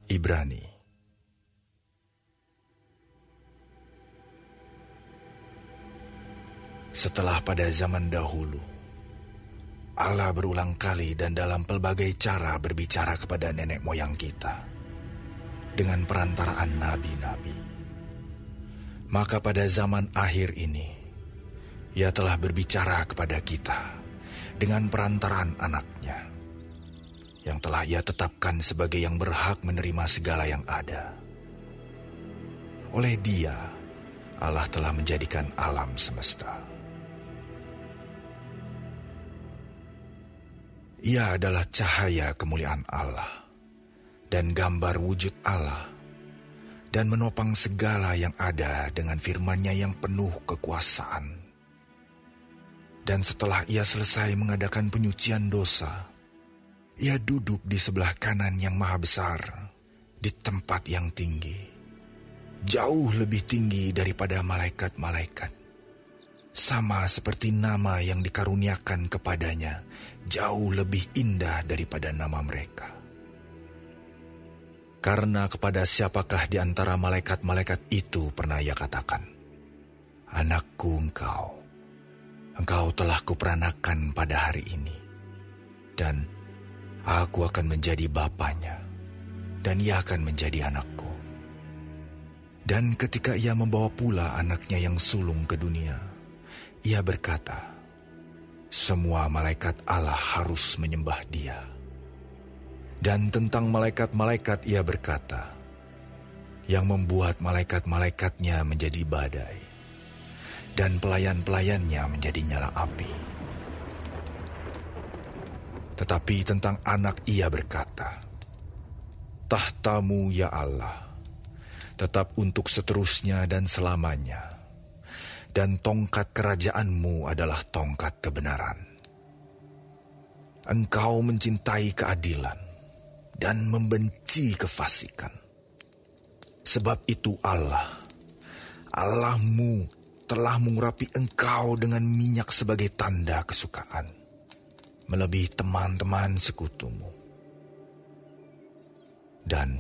Ibrani. Setelah pada zaman dahulu, Allah berulang kali dan dalam pelbagai cara berbicara kepada nenek moyang kita dengan perantaraan nabi-nabi. Maka pada zaman akhir ini, Ia telah berbicara kepada kita dengan perantaraan anaknya, yang telah Ia tetapkan sebagai yang berhak menerima segala yang ada. Oleh Dia, Allah telah menjadikan alam semesta. Ia adalah cahaya kemuliaan Allah dan gambar wujud Allah, dan menopang segala yang ada dengan firman-Nya yang penuh kekuasaan. Dan setelah Ia selesai mengadakan penyucian dosa, Ia duduk di sebelah kanan yang maha besar, di tempat yang tinggi, jauh lebih tinggi daripada malaikat-malaikat. Sama seperti nama yang dikaruniakan kepadanya, jauh lebih indah daripada nama mereka. Karena kepada siapakah di antara malaikat-malaikat itu pernah Ia katakan, "Anakku engkau telah kuperanakan pada hari ini, dan aku akan menjadi bapanya, dan ia akan menjadi anakku." Dan ketika Ia membawa pula anaknya yang sulung ke dunia, Ia berkata, "Semua malaikat Allah harus menyembah Dia." Dan tentang malaikat-malaikat Ia berkata, "Yang membuat malaikat-malaikatnya menjadi badai, dan pelayan-pelayannya menjadi nyala api." Tetapi tentang anak Ia berkata, "Tahtamu ya Allah, tetap untuk seterusnya dan selamanya, dan tongkat kerajaan-Mu adalah tongkat kebenaran. Engkau mencintai keadilan dan membenci kefasikan. Sebab itu Allahmu telah mengurapi engkau dengan minyak sebagai tanda kesukaan, melebihi teman-teman sekutumu. Dan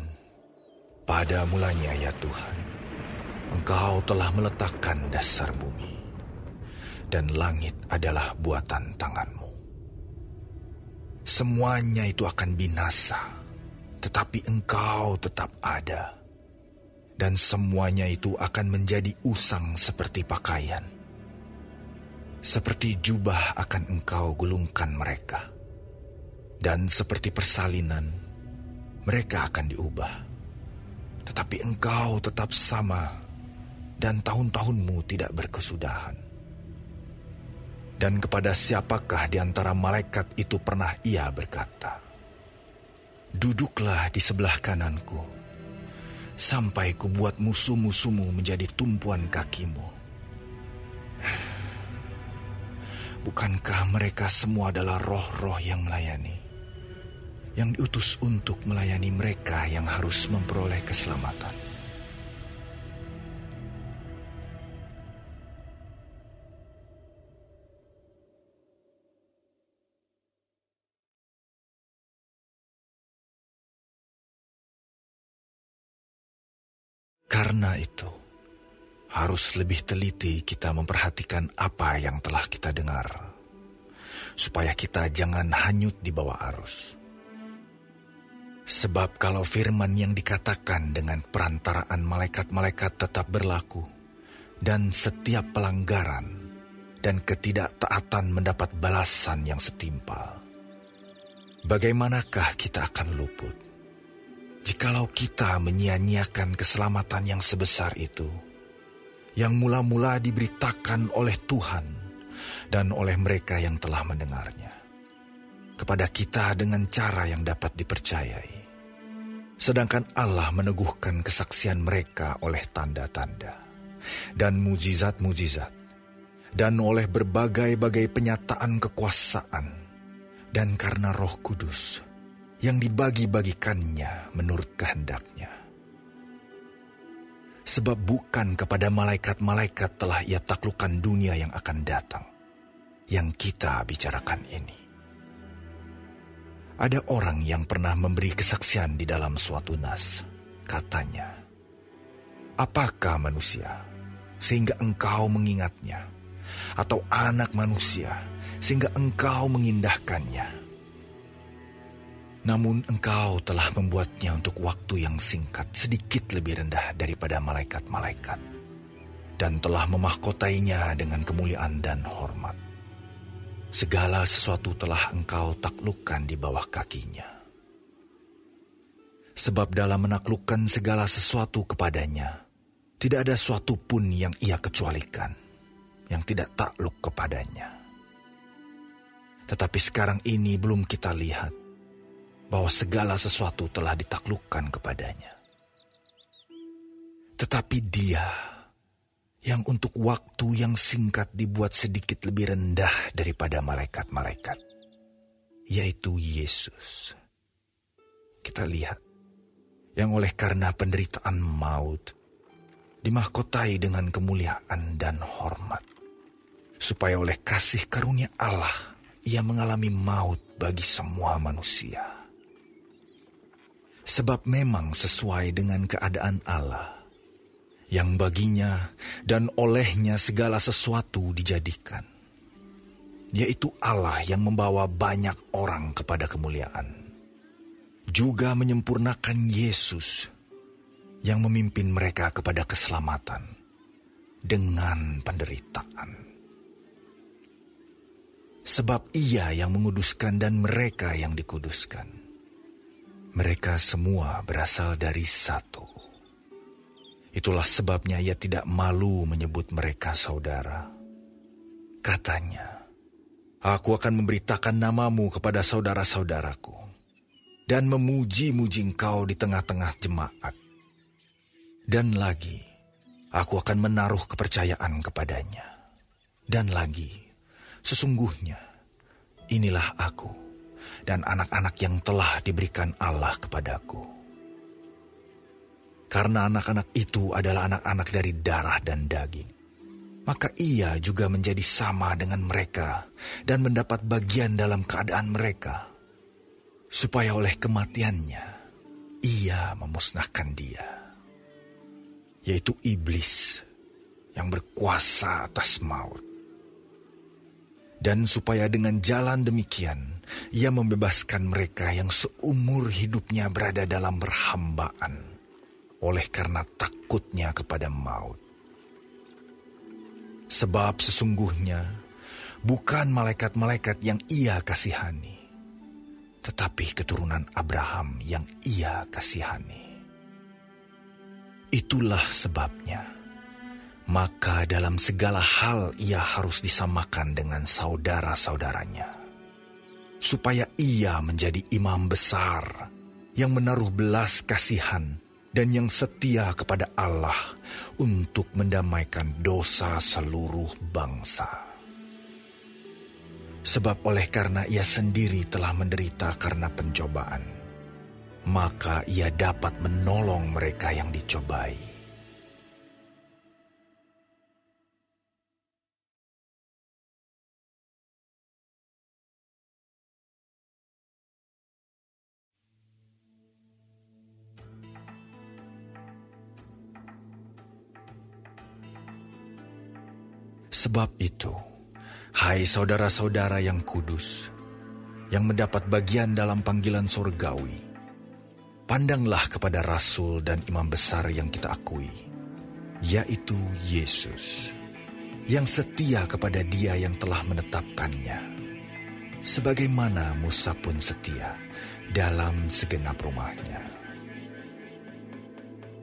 pada mulanya ya Tuhan, Engkau telah meletakkan dasar bumi, dan langit adalah buatan tangan-Mu. Semuanya itu akan binasa, tetapi Engkau tetap ada, dan semuanya itu akan menjadi usang seperti pakaian. Seperti jubah akan Engkau gulungkan mereka, dan seperti persalinan mereka akan diubah. Tetapi Engkau tetap sama, dan tahun-tahun-Mu tidak berkesudahan. Dan kepada siapakah di antara malaikat itu pernah Ia berkata, 'Duduklah di sebelah kananku, sampai kubuat musuh-musuhmu menjadi tumpuan kakimu'? Bukankah mereka semua adalah roh-roh yang melayani, yang diutus untuk melayani mereka yang harus memperoleh keselamatan? Karena itu, harus lebih teliti kita memperhatikan apa yang telah kita dengar, supaya kita jangan hanyut di bawah arus. Sebab kalau firman yang dikatakan dengan perantaraan malaikat-malaikat tetap berlaku, dan setiap pelanggaran dan ketidaktaatan mendapat balasan yang setimpal, bagaimanakah kita akan luput jikalau kita menyia-nyiakan keselamatan yang sebesar itu, yang mula-mula diberitakan oleh Tuhan dan oleh mereka yang telah mendengarnya kepada kita dengan cara yang dapat dipercayai, sedangkan Allah meneguhkan kesaksian mereka oleh tanda-tanda dan mujizat-mujizat, dan oleh berbagai-bagai penyataan kekuasaan, dan karena Roh Kudus yang dibagi-bagikannya menurut kehendaknya. Sebab bukan kepada malaikat-malaikat telah Ia taklukkan dunia yang akan datang, yang kita bicarakan ini. Ada orang yang pernah memberi kesaksian di dalam suatu nas. Katanya, "Apakah manusia sehingga engkau mengingatnya, atau anak manusia sehingga engkau mengindahkannya? Namun engkau telah membuatnya untuk waktu yang singkat sedikit lebih rendah daripada malaikat-malaikat, dan telah memahkotainya dengan kemuliaan dan hormat. Segala sesuatu telah engkau taklukkan di bawah kakinya. Sebab dalam menaklukkan segala sesuatu kepadanya, tidak ada suatu pun yang ia kecualikan, yang tidak takluk kepadanya. Tetapi sekarang ini belum kita lihat bahwa segala sesuatu telah ditaklukkan kepadanya. Tetapi Dia yang untuk waktu yang singkat dibuat sedikit lebih rendah daripada malaikat-malaikat, yaitu Yesus. Kita lihat, yang oleh karena penderitaan maut, dimahkotai dengan kemuliaan dan hormat, supaya oleh kasih karunia Allah, Ia mengalami maut bagi semua manusia. Sebab memang sesuai dengan keadaan Allah, yang baginya dan olehnya segala sesuatu dijadikan, yaitu Allah yang membawa banyak orang kepada kemuliaan, juga menyempurnakan Yesus yang memimpin mereka kepada keselamatan dengan penderitaan. Sebab Ia yang menguduskan dan mereka yang dikuduskan, mereka semua berasal dari satu. Itulah sebabnya Ia tidak malu menyebut mereka saudara. Katanya, "Aku akan memberitakan namamu kepada saudara-saudaraku, dan memuji-muji engkau di tengah-tengah jemaat. Dan lagi, aku akan menaruh kepercayaan kepadanya. Dan lagi, sesungguhnya, inilah aku dan anak-anak yang telah diberikan Allah kepadaku. Karena anak-anak itu adalah anak-anak dari darah dan daging, maka Ia juga menjadi sama dengan mereka dan mendapat bagian dalam keadaan mereka, supaya oleh kematiannya Ia memusnahkan dia, yaitu iblis yang berkuasa atas maut. Dan supaya dengan jalan demikian Ia membebaskan mereka yang seumur hidupnya berada dalam perhambaan, oleh karena takutnya kepada maut. Sebab sesungguhnya bukan malaikat-malaikat yang Ia kasihani, tetapi keturunan Abraham yang Ia kasihani. Itulah sebabnya, maka dalam segala hal Ia harus disamakan dengan saudara-saudaranya, supaya Ia menjadi imam besar yang menaruh belas kasihan dan yang setia kepada Allah untuk mendamaikan dosa seluruh bangsa. Sebab oleh karena Ia sendiri telah menderita karena pencobaan, maka Ia dapat menolong mereka yang dicobai. Sebab itu, hai saudara-saudara yang kudus, yang mendapat bagian dalam panggilan surgawi, pandanglah kepada Rasul dan Imam Besar yang kita akui, yaitu Yesus, yang setia kepada Dia yang telah menetapkannya, sebagaimana Musa pun setia dalam segenap rumahnya.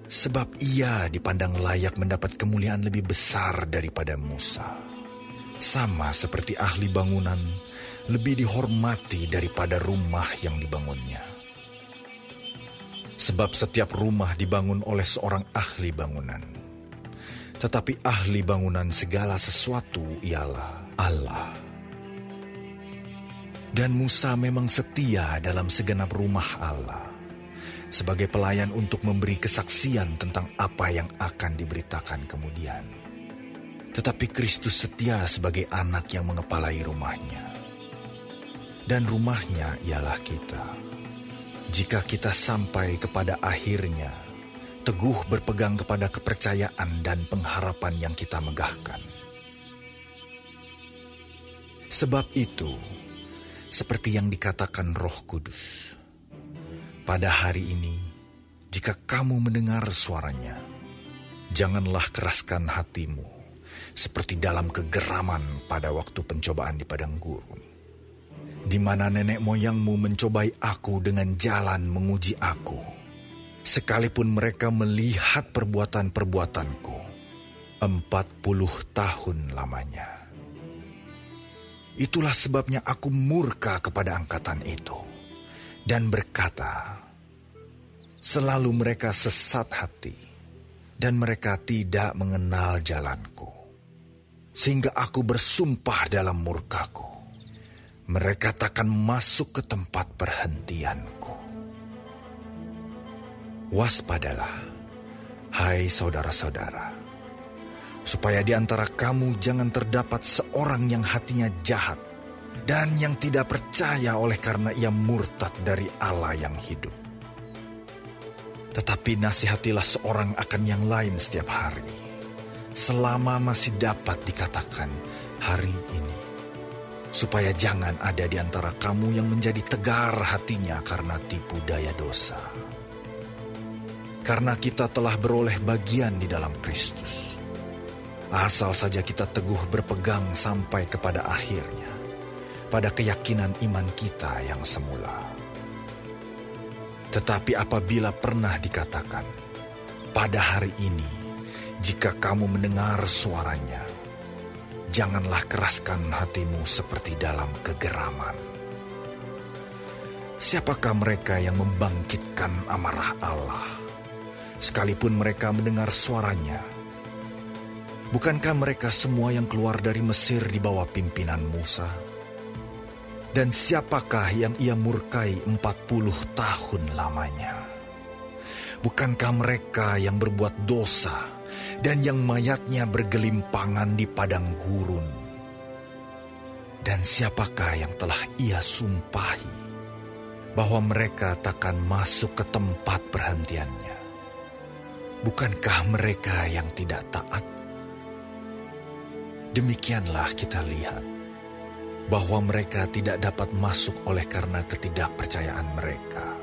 Sebab Ia dipandang layak mendapat kemuliaan lebih besar daripada Musa, sama seperti ahli bangunan lebih dihormati daripada rumah yang dibangunnya. Sebab setiap rumah dibangun oleh seorang ahli bangunan, tetapi ahli bangunan segala sesuatu ialah Allah. Dan Musa memang setia dalam segenap rumah Allah, sebagai pelayan untuk memberi kesaksian tentang apa yang akan diberitakan kemudian. Tetapi Kristus setia sebagai anak yang mengepalai rumahnya. dan rumahnya ialah kita. Jika kita sampai kepada akhirnya, teguh berpegang kepada kepercayaan dan pengharapan yang kita megahkan. Sebab itu, seperti yang dikatakan Roh Kudus, pada hari ini, jika kamu mendengar suaranya, janganlah keraskan hatimu, seperti dalam kegeraman pada waktu pencobaan di padang gurun, di mana nenek moyangmu mencobai aku dengan jalan menguji aku, sekalipun mereka melihat perbuatan-perbuatanku 40 tahun lamanya. Itulah sebabnya aku murka kepada angkatan itu dan berkata, selalu mereka sesat hati dan mereka tidak mengenal jalanku. Sehingga aku bersumpah dalam murkaku, mereka takkan masuk ke tempat perhentianku. Waspadalah, hai saudara-saudara, supaya di antara kamu jangan terdapat seorang yang hatinya jahat dan yang tidak percaya oleh karena ia murtad dari Allah yang hidup. Tetapi nasihatilah seorang akan yang lain setiap hari, selama masih dapat dikatakan hari ini, supaya jangan ada di antara kamu yang menjadi tegar hatinya karena tipu daya dosa. Karena kita telah beroleh bagian di dalam Kristus, asal saja kita teguh berpegang sampai kepada akhirnya, pada keyakinan iman kita yang semula. Tetapi apabila pernah dikatakan, pada hari ini, jika kamu mendengar suaranya, janganlah keraskan hatimu seperti dalam kegeraman. Siapakah mereka yang membangkitkan amarah Allah, sekalipun mereka mendengar suaranya? Bukankah mereka semua yang keluar dari Mesir di bawah pimpinan Musa? Dan siapakah yang ia murkai 40 tahun lamanya? Bukankah mereka yang berbuat dosa dan yang mayatnya bergelimpangan di padang gurun? Dan siapakah yang telah ia sumpahi bahwa mereka takkan masuk ke tempat perhentiannya? Bukankah mereka yang tidak taat? Demikianlah kita lihat bahwa mereka tidak dapat masuk oleh karena ketidakpercayaan mereka.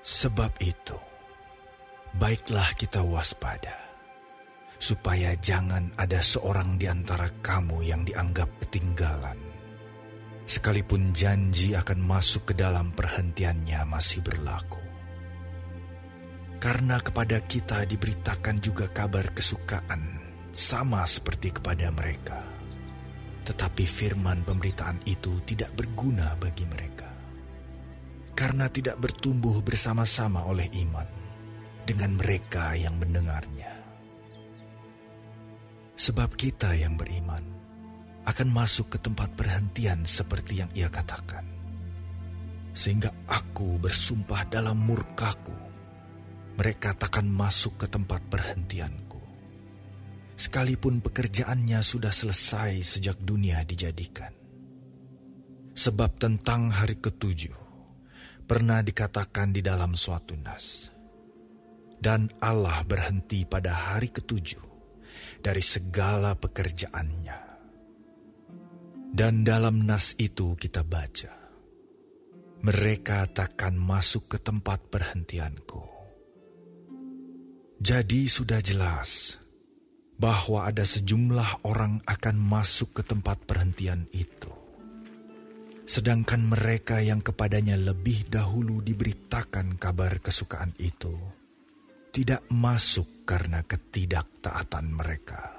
Sebab itu, baiklah kita waspada, supaya jangan ada seorang di antara kamu yang dianggap ketinggalan, sekalipun janji akan masuk ke dalam perhentiannya masih berlaku. Karena kepada kita diberitakan juga kabar kesukaan, sama seperti kepada mereka. Tetapi firman pemberitaan itu tidak berguna bagi mereka, karena tidak bertumbuh bersama-sama oleh iman dengan mereka yang mendengarnya. Sebab kita yang beriman akan masuk ke tempat perhentian seperti yang ia katakan. Sehingga aku bersumpah dalam murkaku, mereka takkan masuk ke tempat perhentianku, sekalipun pekerjaannya sudah selesai sejak dunia dijadikan. Sebab tentang hari ketujuh pernah dikatakan di dalam suatu nas, dan Allah berhenti pada hari ketujuh dari segala pekerjaannya. Dan dalam nas itu kita baca, mereka takkan masuk ke tempat perhentianku. Jadi sudah jelas bahwa ada sejumlah orang akan masuk ke tempat perhentian itu. Sedangkan mereka yang kepadanya lebih dahulu diberitakan kabar kesukaan itu, tidak masuk karena ketidaktaatan mereka.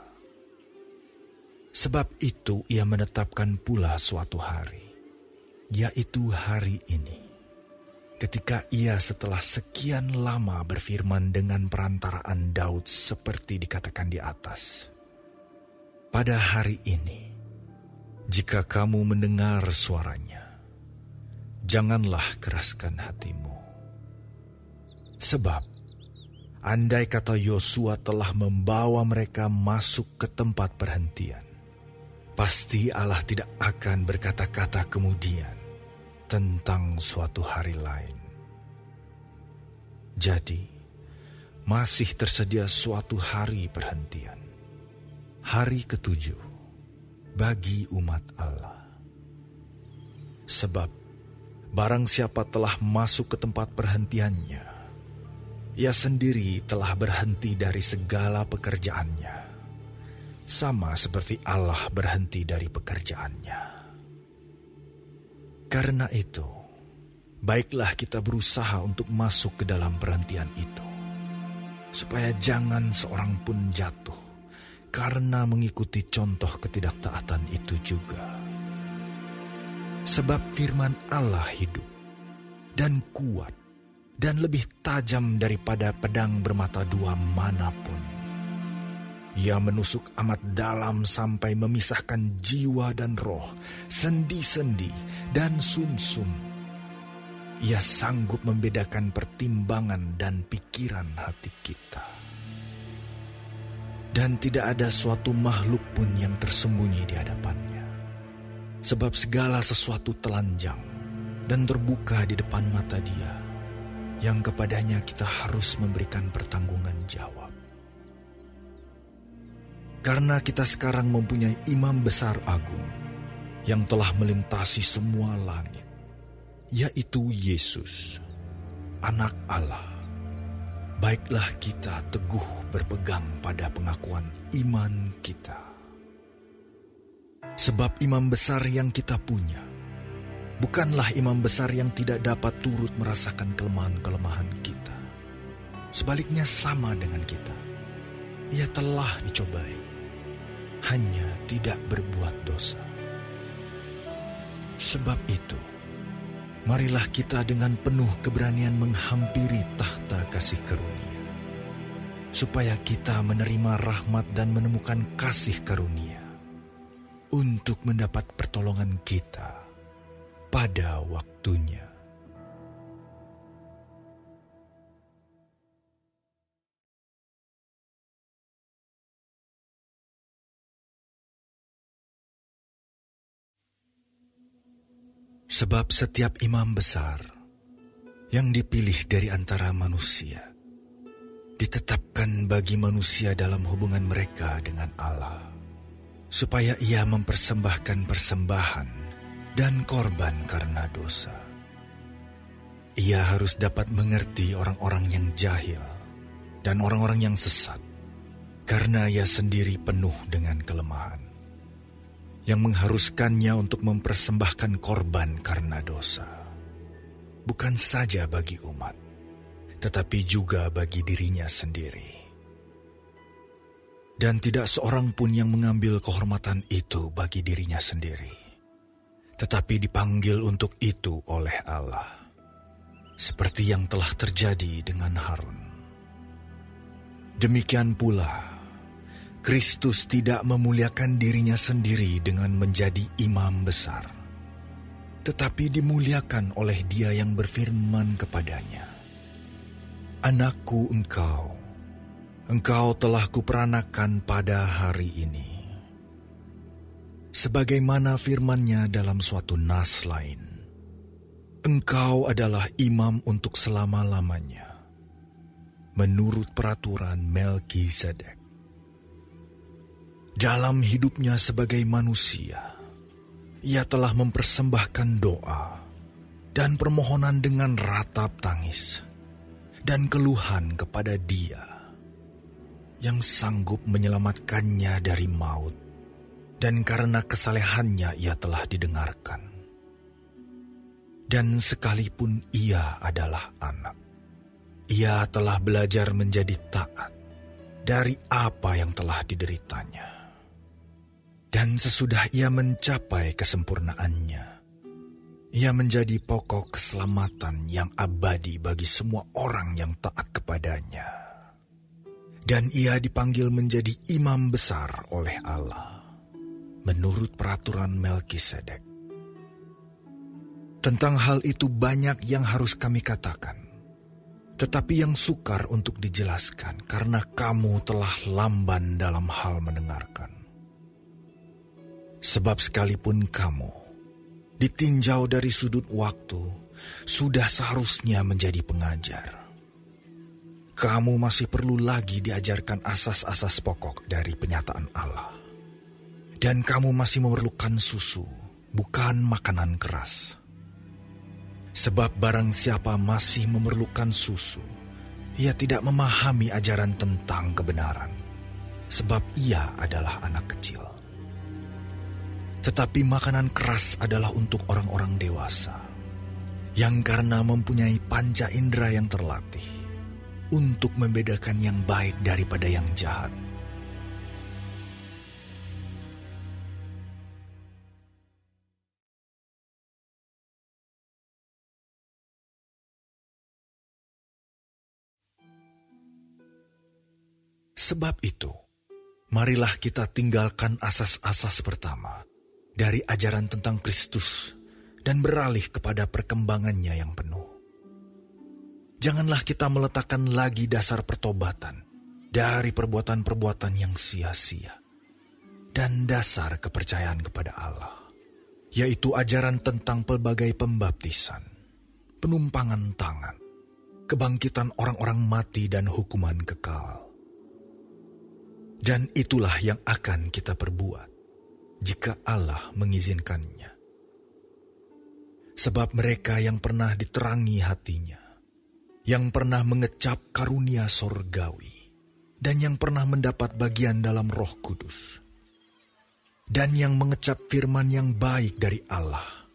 Sebab itu ia menetapkan pula suatu hari, yaitu hari ini, ketika ia setelah sekian lama berfirman dengan perantaraan Daud seperti dikatakan di atas. Pada hari ini, jika kamu mendengar suaranya, janganlah keraskan hatimu. Sebab, andai kata Yosua telah membawa mereka masuk ke tempat perhentian, pasti Allah tidak akan berkata-kata kemudian tentang suatu hari lain. Jadi, masih tersedia suatu hari perhentian, hari ke-7 bagi umat Allah. Sebab, barang siapa telah masuk ke tempat perhentiannya, ia sendiri telah berhenti dari segala pekerjaannya, sama seperti Allah berhenti dari pekerjaannya. Karena itu, baiklah kita berusaha untuk masuk ke dalam perhentian itu, supaya jangan seorang pun jatuh karena mengikuti contoh ketidaktaatan itu juga. Sebab firman Allah hidup dan kuat dan lebih tajam daripada pedang bermata dua manapun. Ia menusuk amat dalam sampai memisahkan jiwa dan roh, sendi-sendi dan sumsum. Ia sanggup membedakan pertimbangan dan pikiran hati kita. Dan tidak ada suatu makhluk pun yang tersembunyi di hadapannya. Sebab segala sesuatu telanjang dan terbuka di depan mata Dia, yang kepadanya kita harus memberikan pertanggungan jawab. Karena kita sekarang mempunyai imam besar agung yang telah melintasi semua langit, yaitu Yesus, Anak Allah. Baiklah kita teguh berpegang pada pengakuan iman kita. Sebab imam besar yang kita punya bukanlah imam besar yang tidak dapat turut merasakan kelemahan-kelemahan kita. Sebaliknya sama dengan kita. Ia telah dicobai, hanya tidak berbuat dosa. Sebab itu, marilah kita dengan penuh keberanian menghampiri tahta kasih karunia, supaya kita menerima rahmat dan menemukan kasih karunia untuk mendapat pertolongan kita pada waktunya. Sebab setiap imam besar yang dipilih dari antara manusia ditetapkan bagi manusia dalam hubungan mereka dengan Allah, supaya ia mempersembahkan persembahan dan korban karena dosa. Ia harus dapat mengerti orang-orang yang jahil dan orang-orang yang sesat, karena ia sendiri penuh dengan kelemahan, yang mengharuskannya untuk mempersembahkan korban karena dosa, bukan saja bagi umat, tetapi juga bagi dirinya sendiri. Dan tidak seorang pun yang mengambil kehormatan itu bagi dirinya sendiri, tetapi dipanggil untuk itu oleh Allah, seperti yang telah terjadi dengan Harun. Demikian pula, Kristus tidak memuliakan dirinya sendiri dengan menjadi imam besar, tetapi dimuliakan oleh Dia yang berfirman kepadanya, "Anakku engkau telah kuperanakan pada hari ini." Sebagaimana firman-Nya dalam suatu nas lain, "Engkau adalah imam untuk selama-lamanya, menurut peraturan Melkisedek." Dalam hidupnya sebagai manusia, ia telah mempersembahkan doa dan permohonan dengan ratap tangis dan keluhan kepada Dia yang sanggup menyelamatkannya dari maut, dan karena kesalehannya ia telah didengarkan. Dan sekalipun ia adalah anak, ia telah belajar menjadi taat dari apa yang telah dideritanya. Dan sesudah ia mencapai kesempurnaannya, ia menjadi pokok keselamatan yang abadi bagi semua orang yang taat kepadanya. Dan ia dipanggil menjadi imam besar oleh Allah, menurut peraturan Melkisedek. Tentang hal itu banyak yang harus kami katakan, tetapi yang sukar untuk dijelaskan karena kamu telah lamban dalam hal mendengarkan. Sebab sekalipun kamu ditinjau dari sudut waktu, sudah seharusnya menjadi pengajar. Kamu masih perlu lagi diajarkan asas-asas pokok dari penyataan Allah. Dan kamu masih memerlukan susu, bukan makanan keras. Sebab barang siapa masih memerlukan susu, ia tidak memahami ajaran tentang kebenaran, sebab ia adalah anak kecil. Tetapi makanan keras adalah untuk orang-orang dewasa, yang karena mempunyai panca indera yang terlatih, untuk membedakan yang baik daripada yang jahat. Sebab itu, marilah kita tinggalkan asas-asas pertama dari ajaran tentang Kristus dan beralih kepada perkembangannya yang penuh. Janganlah kita meletakkan lagi dasar pertobatan dari perbuatan-perbuatan yang sia-sia dan dasar kepercayaan kepada Allah, yaitu ajaran tentang pelbagai pembaptisan, penumpangan tangan, kebangkitan orang-orang mati dan hukuman kekal. Dan itulah yang akan kita perbuat jika Allah mengizinkannya. Sebab mereka yang pernah diterangi hatinya, yang pernah mengecap karunia sorgawi, dan yang pernah mendapat bagian dalam Roh Kudus, dan yang mengecap firman yang baik dari Allah,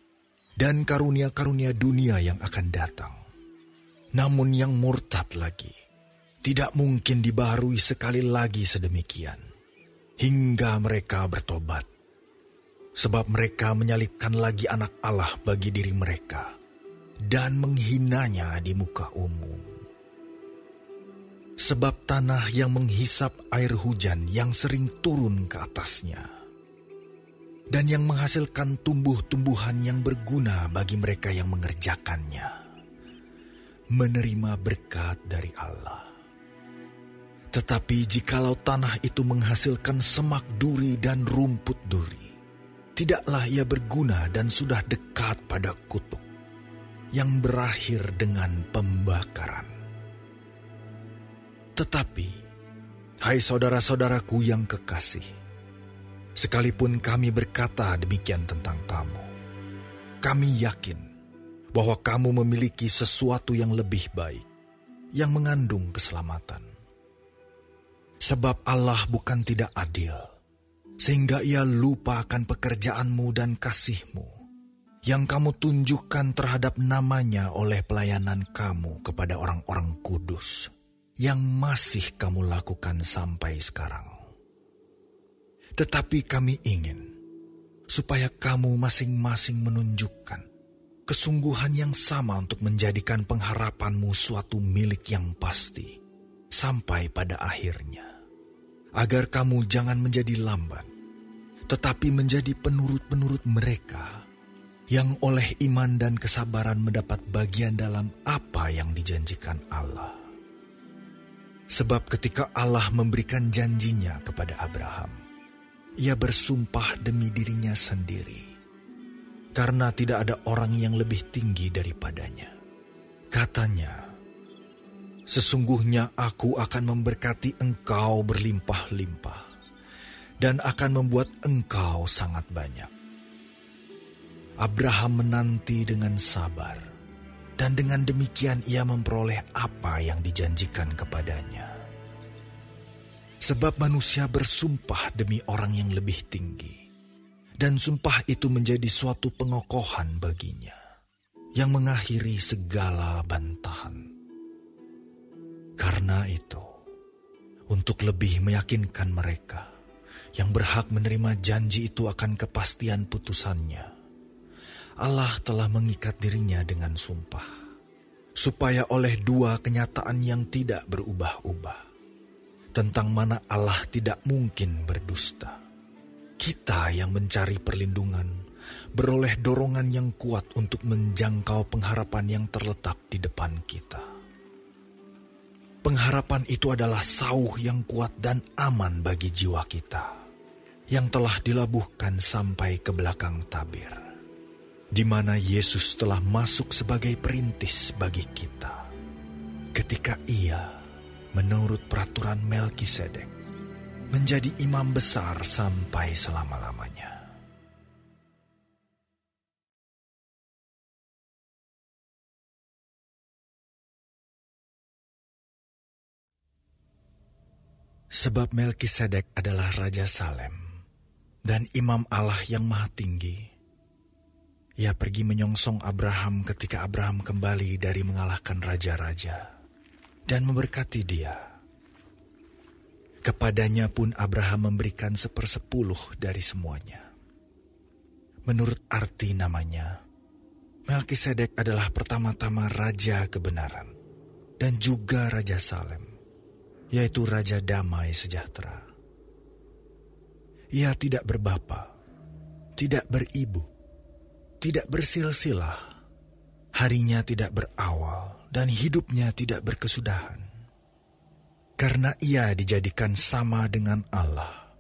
dan karunia-karunia dunia yang akan datang, namun yang murtad lagi, tidak mungkin dibaharui sekali lagi sedemikian, hingga mereka bertobat. Sebab mereka menyalibkan lagi anak Allah bagi diri mereka, dan menghinanya di muka umum. Sebab tanah yang menghisap air hujan yang sering turun ke atasnya, dan yang menghasilkan tumbuh-tumbuhan yang berguna bagi mereka yang mengerjakannya, menerima berkat dari Allah. Tetapi jikalau tanah itu menghasilkan semak duri dan rumput duri, tidaklah ia berguna dan sudah dekat pada kutuk, yang berakhir dengan pembakaran. Tetapi, hai saudara-saudaraku yang kekasih, sekalipun kami berkata demikian tentang kamu, kami yakin bahwa kamu memiliki sesuatu yang lebih baik, yang mengandung keselamatan. Sebab Allah bukan tidak adil, sehingga ia lupa akan pekerjaanmu dan kasihmu, yang kamu tunjukkan terhadap namanya oleh pelayanan kamu kepada orang-orang kudus, yang masih kamu lakukan sampai sekarang. Tetapi kami ingin, supaya kamu masing-masing menunjukkan kesungguhan yang sama untuk menjadikan pengharapanmu suatu milik yang pasti, sampai pada akhirnya. Agar kamu jangan menjadi lamban, tetapi menjadi penurut-penurut mereka yang oleh iman dan kesabaran mendapat bagian dalam apa yang dijanjikan Allah. Sebab ketika Allah memberikan janjinya kepada Abraham, ia bersumpah demi dirinya sendiri, karena tidak ada orang yang lebih tinggi daripadanya. Katanya, sesungguhnya aku akan memberkati engkau berlimpah-limpah, dan akan membuat engkau sangat banyak. Abraham menanti dengan sabar, dan dengan demikian ia memperoleh apa yang dijanjikan kepadanya. Sebab manusia bersumpah demi orang yang lebih tinggi, dan sumpah itu menjadi suatu pengokohan baginya, yang mengakhiri segala bantahan. Karena itu, untuk lebih meyakinkan mereka yang berhak menerima janji itu akan kepastian putusannya, Allah telah mengikat dirinya dengan sumpah, supaya oleh dua kenyataan yang tidak berubah-ubah, tentang mana Allah tidak mungkin berdusta, kita yang mencari perlindungan beroleh dorongan yang kuat untuk menjangkau pengharapan yang terletak di depan kita. Pengharapan itu adalah sauh yang kuat dan aman bagi jiwa kita, yang telah dilabuhkan sampai ke belakang tabir, di mana Yesus telah masuk sebagai perintis bagi kita, ketika Ia, menurut peraturan Melkisedek, menjadi imam besar sampai selama-lamanya. Sebab Melkisedek adalah Raja Salem dan Imam Allah yang Maha Tinggi. Ia pergi menyongsong Abraham ketika Abraham kembali dari mengalahkan raja-raja dan memberkati dia. Kepadanya pun Abraham memberikan 1/10 dari semuanya. Menurut arti namanya, Melkisedek adalah pertama-tama Raja Kebenaran dan juga Raja Salem, yaitu Raja Damai Sejahtera. Ia tidak berbapa, tidak beribu, tidak bersilsilah, harinya tidak berawal, dan hidupnya tidak berkesudahan. Karena ia dijadikan sama dengan Allah,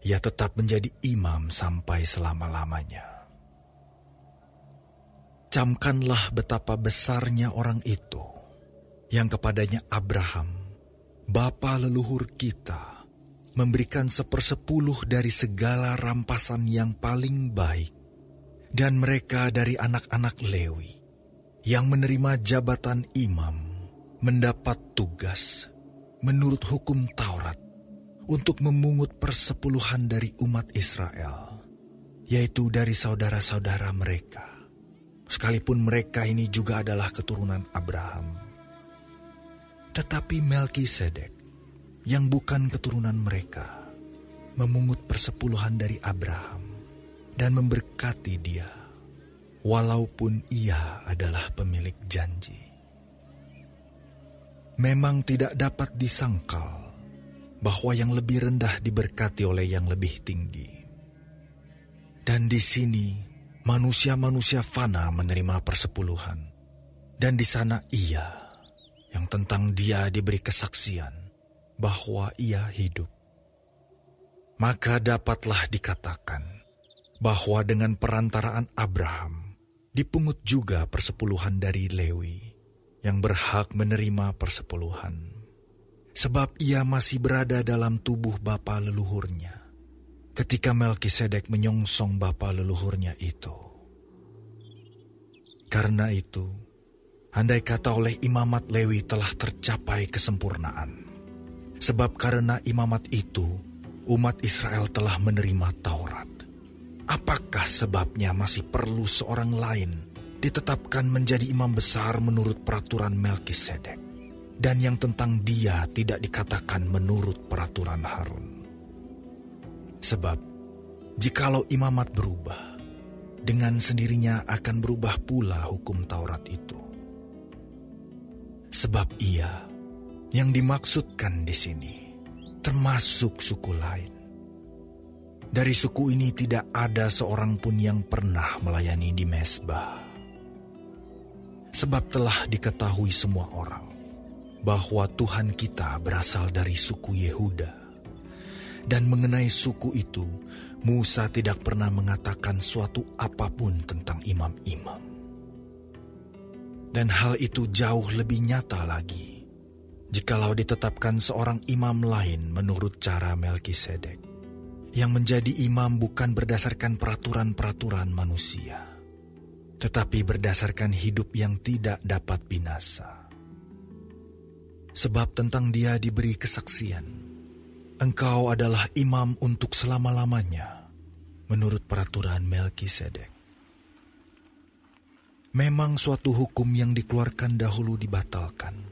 ia tetap menjadi imam sampai selama-lamanya. Camkanlah betapa besarnya orang itu, yang kepadanya Abraham, bapa leluhur kita, memberikan 1/10 dari segala rampasan yang paling baik, dan mereka dari anak-anak Lewi, yang menerima jabatan imam, mendapat tugas, menurut hukum Taurat, untuk memungut 1/10 dari umat Israel, yaitu dari saudara-saudara mereka, sekalipun mereka ini juga adalah keturunan Abraham. Tetapi Melkisedek, yang bukan keturunan mereka, memungut 1/10 dari Abraham dan memberkati dia, walaupun ia adalah pemilik janji. Memang tidak dapat disangkal bahwa yang lebih rendah diberkati oleh yang lebih tinggi. Dan di sini manusia-manusia fana menerima 1/10, dan di sana ia, yang tentang dia diberi kesaksian bahwa ia hidup. Maka dapatlah dikatakan bahwa dengan perantaraan Abraham dipungut juga 1/10 dari Lewi, yang berhak menerima 1/10, sebab ia masih berada dalam tubuh bapa leluhurnya, ketika Melkisedek menyongsong bapa leluhurnya itu. Karena itu, andai kata oleh imamat Lewi telah tercapai kesempurnaan, sebab karena imamat itu umat Israel telah menerima Taurat, apakah sebabnya masih perlu seorang lain ditetapkan menjadi imam besar menurut peraturan Melkisedek, dan yang tentang dia tidak dikatakan menurut peraturan Harun? Sebab jikalau imamat berubah, dengan sendirinya akan berubah pula hukum Taurat itu. Sebab ia, yang dimaksudkan di sini, termasuk suku lain. Dari suku ini tidak ada seorang pun yang pernah melayani di mezbah. Sebab telah diketahui semua orang bahwa Tuhan kita berasal dari suku Yehuda. Dan mengenai suku itu, Musa tidak pernah mengatakan suatu apapun tentang imam-imam. Dan hal itu jauh lebih nyata lagi, jikalau ditetapkan seorang imam lain menurut cara Melkisedek, yang menjadi imam bukan berdasarkan peraturan-peraturan manusia, tetapi berdasarkan hidup yang tidak dapat binasa. Sebab tentang dia diberi kesaksian, engkau adalah imam untuk selama-lamanya, menurut peraturan Melkisedek. Memang suatu hukum yang dikeluarkan dahulu dibatalkan,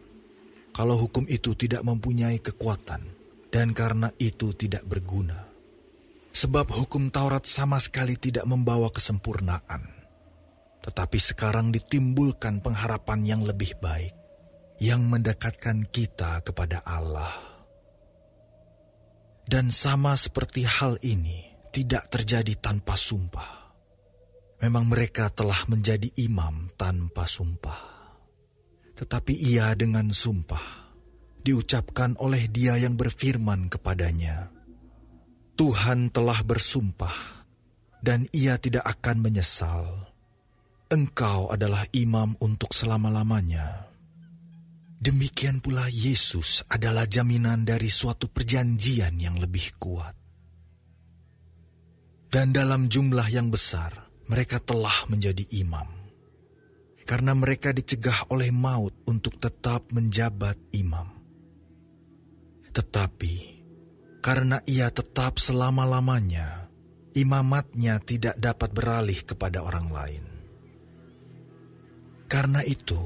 kalau hukum itu tidak mempunyai kekuatan, dan karena itu tidak berguna. Sebab hukum Taurat sama sekali tidak membawa kesempurnaan, tetapi sekarang ditimbulkan pengharapan yang lebih baik, yang mendekatkan kita kepada Allah. Dan sama seperti hal ini tidak terjadi tanpa sumpah, Memang mereka telah menjadi imam tanpa sumpah. Tetapi ia dengan sumpah diucapkan oleh Dia yang berfirman kepadanya, Tuhan telah bersumpah, dan ia tidak akan menyesal. Engkau adalah imam untuk selama-lamanya. Demikian pula Yesus adalah jaminan dari suatu perjanjian yang lebih kuat. Dan dalam jumlah yang besar, mereka telah menjadi imam. Karena mereka dicegah oleh maut untuk tetap menjabat imam. Tetapi, karena ia tetap selama-lamanya, imamatnya tidak dapat beralih kepada orang lain. Karena itu,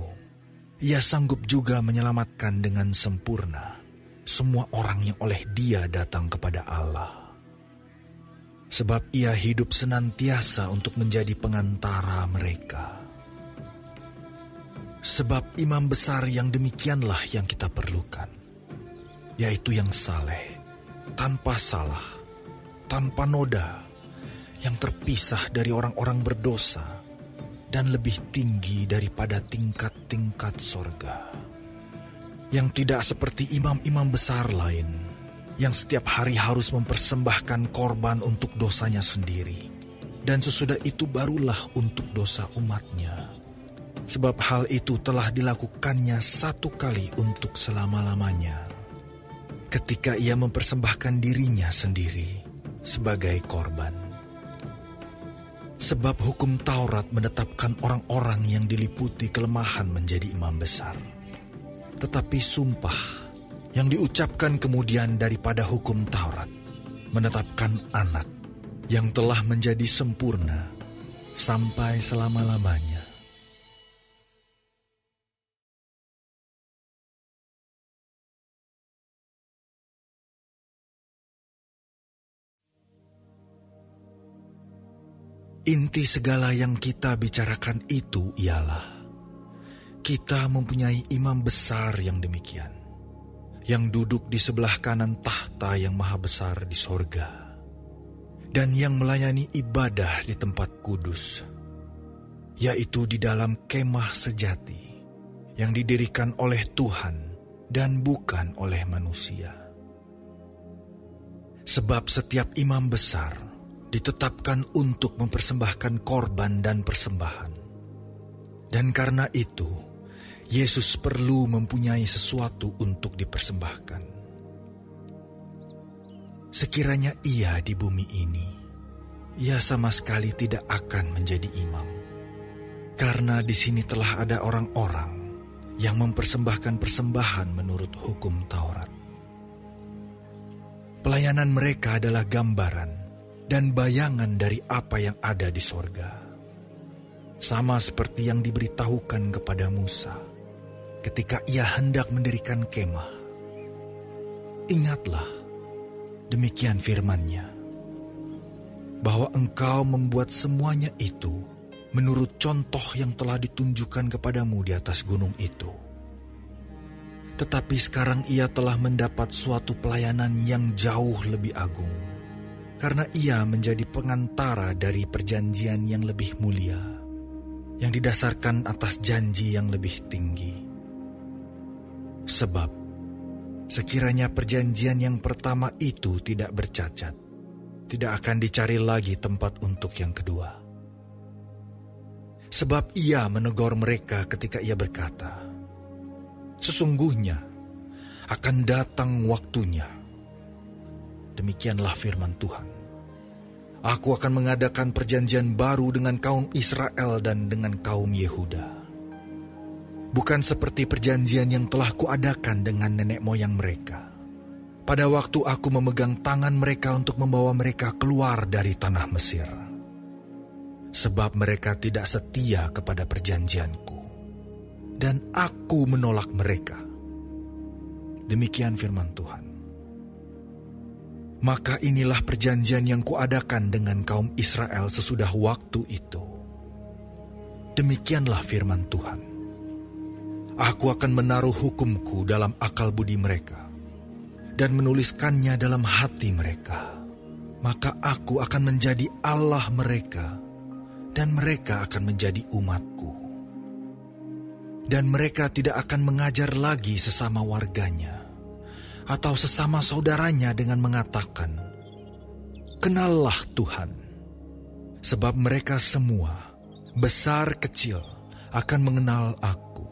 ia sanggup juga menyelamatkan dengan sempurna semua orang yang oleh Dia datang kepada Allah. Sebab ia hidup senantiasa untuk menjadi pengantara mereka. Sebab imam besar yang demikianlah yang kita perlukan, yaitu yang saleh, tanpa salah, tanpa noda, yang terpisah dari orang-orang berdosa, dan lebih tinggi daripada tingkat-tingkat sorga. Yang tidak seperti imam-imam besar lain, yang setiap hari harus mempersembahkan korban untuk dosanya sendiri, dan sesudah itu barulah untuk dosa umatnya. Sebab hal itu telah dilakukannya satu kali untuk selama-lamanya, ketika ia mempersembahkan dirinya sendiri sebagai korban. Sebab hukum Taurat menetapkan orang-orang yang diliputi kelemahan menjadi imam besar. Tetapi sumpah yang diucapkan kemudian daripada hukum Taurat menetapkan anak yang telah menjadi sempurna sampai selama-lamanya. Inti segala yang kita bicarakan itu ialah kita mempunyai imam besar yang demikian, yang duduk di sebelah kanan tahta yang maha besar di sorga, dan yang melayani ibadah di tempat kudus, yaitu di dalam kemah sejati yang didirikan oleh Tuhan dan bukan oleh manusia. Sebab setiap imam besar ditetapkan untuk mempersembahkan korban dan persembahan. Dan karena itu, Yesus perlu mempunyai sesuatu untuk dipersembahkan. Sekiranya ia di bumi ini, ia sama sekali tidak akan menjadi imam. Karena di sini telah ada orang-orang yang mempersembahkan persembahan menurut hukum Taurat. Pelayanan mereka adalah gambaran dan bayangan dari apa yang ada di sorga. Sama seperti yang diberitahukan kepada Musa ketika ia hendak mendirikan kemah. Ingatlah, demikian firman-Nya, bahwa engkau membuat semuanya itu menurut contoh yang telah ditunjukkan kepadamu di atas gunung itu. Tetapi sekarang ia telah mendapat suatu pelayanan yang jauh lebih agung, karena ia menjadi pengantara dari perjanjian yang lebih mulia, yang didasarkan atas janji yang lebih tinggi. Sebab, sekiranya perjanjian yang pertama itu tidak bercacat, tidak akan dicari lagi tempat untuk yang kedua. Sebab ia menegur mereka ketika ia berkata, sesungguhnya akan datang waktunya, demikianlah firman Tuhan, aku akan mengadakan perjanjian baru dengan kaum Israel dan dengan kaum Yehuda. Bukan seperti perjanjian yang telah kuadakan dengan nenek moyang mereka, pada waktu aku memegang tangan mereka untuk membawa mereka keluar dari tanah Mesir. Sebab mereka tidak setia kepada perjanjianku, dan aku menolak mereka. Demikian firman Tuhan. Maka inilah perjanjian yang kuadakan dengan kaum Israel sesudah waktu itu. Demikianlah firman Tuhan. Aku akan menaruh hukumku dalam akal budi mereka, dan menuliskannya dalam hati mereka. Maka aku akan menjadi Allah mereka, dan mereka akan menjadi umatku. Dan mereka tidak akan mengajar lagi sesama warganya atau sesama saudaranya dengan mengatakan, "Kenallah Tuhan," sebab mereka semua, besar kecil, akan mengenal Aku.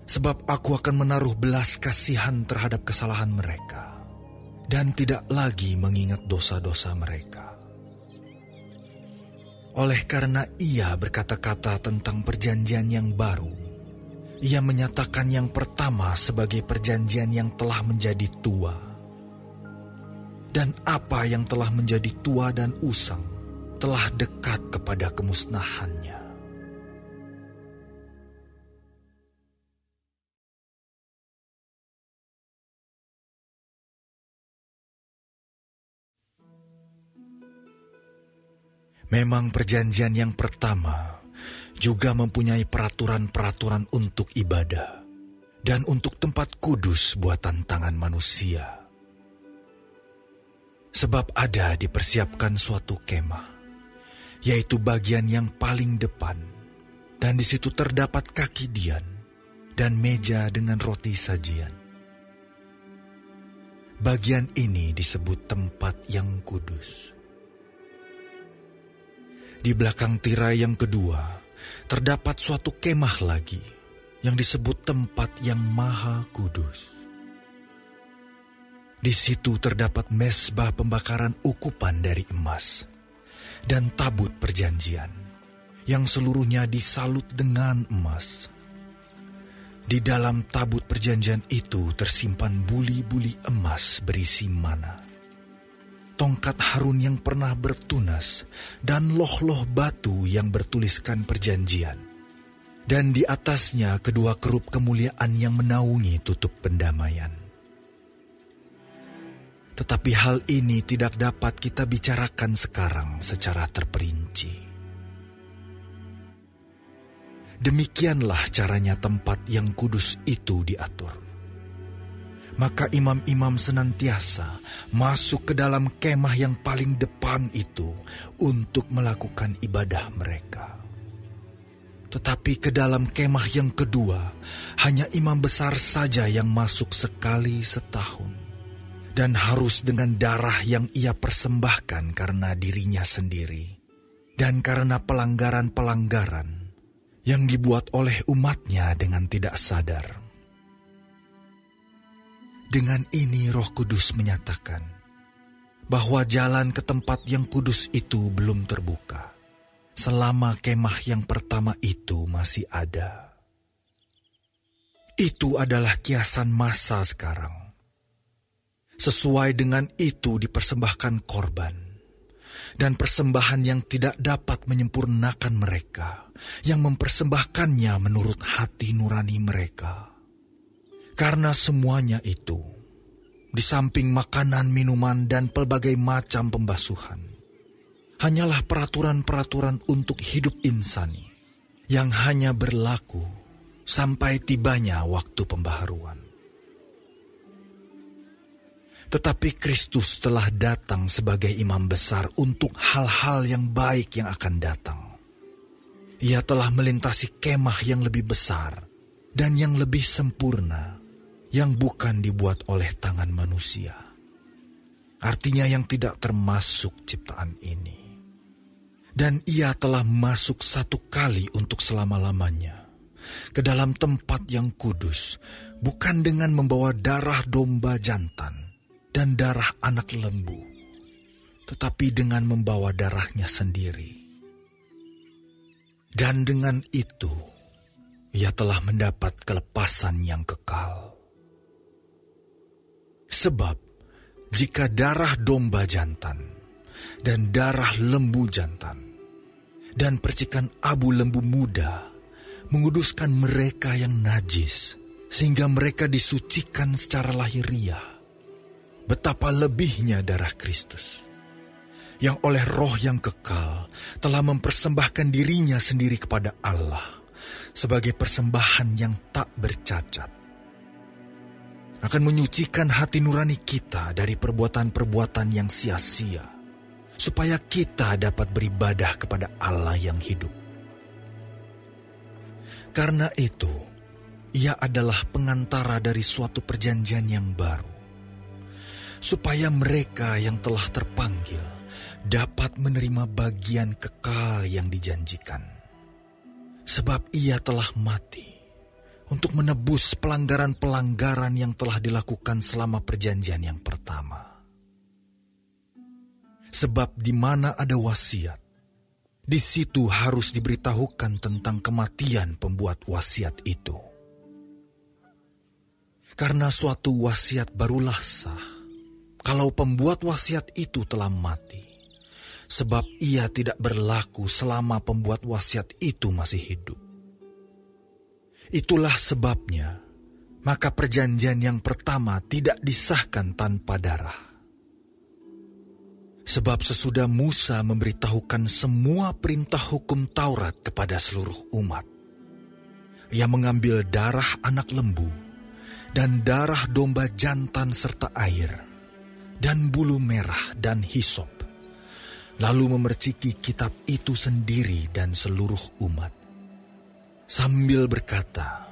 Sebab Aku akan menaruh belas kasihan terhadap kesalahan mereka dan tidak lagi mengingat dosa-dosa mereka. Oleh karena Ia berkata-kata tentang perjanjian yang baru, Ia menyatakan yang pertama sebagai perjanjian yang telah menjadi tua. Dan apa yang telah menjadi tua dan usang telah dekat kepada kemusnahannya. Memang perjanjian yang pertama juga mempunyai peraturan-peraturan untuk ibadah dan untuk tempat kudus buatan tangan manusia. Sebab ada dipersiapkan suatu kemah, yaitu bagian yang paling depan, dan di situ terdapat kaki dian dan meja dengan roti sajian. Bagian ini disebut tempat yang kudus. Di belakang tirai yang kedua, terdapat suatu kemah lagi yang disebut tempat yang maha kudus. Di situ terdapat mezbah pembakaran ukupan dari emas dan tabut perjanjian yang seluruhnya disalut dengan emas. Di dalam tabut perjanjian itu tersimpan buli-buli emas berisi mana, tongkat Harun yang pernah bertunas, dan loh-loh batu yang bertuliskan perjanjian. Dan di atasnya kedua kerup kemuliaan yang menaungi tutup pendamaian. Tetapi hal ini tidak dapat kita bicarakan sekarang secara terperinci. Demikianlah caranya tempat yang kudus itu diatur. Maka imam-imam senantiasa masuk ke dalam kemah yang paling depan itu untuk melakukan ibadah mereka. Tetapi ke dalam kemah yang kedua, hanya imam besar saja yang masuk sekali setahun. Dan harus dengan darah yang ia persembahkan karena dirinya sendiri. Dan karena pelanggaran-pelanggaran yang dibuat oleh umatnya dengan tidak sadar. Dengan ini Roh Kudus menyatakan bahwa jalan ke tempat yang kudus itu belum terbuka selama kemah yang pertama itu masih ada. Itu adalah kiasan masa sekarang. Sesuai dengan itu dipersembahkan korban dan persembahan yang tidak dapat menyempurnakan mereka, yang mempersembahkannya menurut hati nurani mereka. Karena semuanya itu, di samping makanan, minuman, dan pelbagai macam pembasuhan, hanyalah peraturan-peraturan untuk hidup insani yang hanya berlaku sampai tibanya waktu pembaharuan. Tetapi Kristus telah datang sebagai imam besar untuk hal-hal yang baik yang akan datang. Ia telah melintasi kemah yang lebih besar dan yang lebih sempurna, yang bukan dibuat oleh tangan manusia. Artinya yang tidak termasuk ciptaan ini. Dan ia telah masuk satu kali untuk selama-lamanya ke dalam tempat yang kudus, bukan dengan membawa darah domba jantan dan darah anak lembu, tetapi dengan membawa darahnya sendiri. Dan dengan itu, ia telah mendapat kelepasan yang kekal. Sebab, jika darah domba jantan dan darah lembu jantan dan percikan abu lembu muda menguduskan mereka yang najis, sehingga mereka disucikan secara lahiriah, betapa lebihnya darah Kristus, yang oleh Roh yang kekal telah mempersembahkan dirinya sendiri kepada Allah sebagai persembahan yang tak bercacat, akan menyucikan hati nurani kita dari perbuatan-perbuatan yang sia-sia, supaya kita dapat beribadah kepada Allah yang hidup. Karena itu, Ia adalah pengantara dari suatu perjanjian yang baru, supaya mereka yang telah terpanggil dapat menerima bagian kekal yang dijanjikan. Sebab Ia telah mati untuk menebus pelanggaran-pelanggaran yang telah dilakukan selama perjanjian yang pertama. Sebab di mana ada wasiat, di situ harus diberitahukan tentang kematian pembuat wasiat itu. Karena suatu wasiat barulah sah kalau pembuat wasiat itu telah mati, sebab ia tidak berlaku selama pembuat wasiat itu masih hidup. Itulah sebabnya, maka perjanjian yang pertama tidak disahkan tanpa darah. Sebab sesudah Musa memberitahukan semua perintah hukum Taurat kepada seluruh umat, ia mengambil darah anak lembu dan darah domba jantan serta air, dan bulu merah dan hisop, lalu memerciki kitab itu sendiri dan seluruh umat, sambil berkata,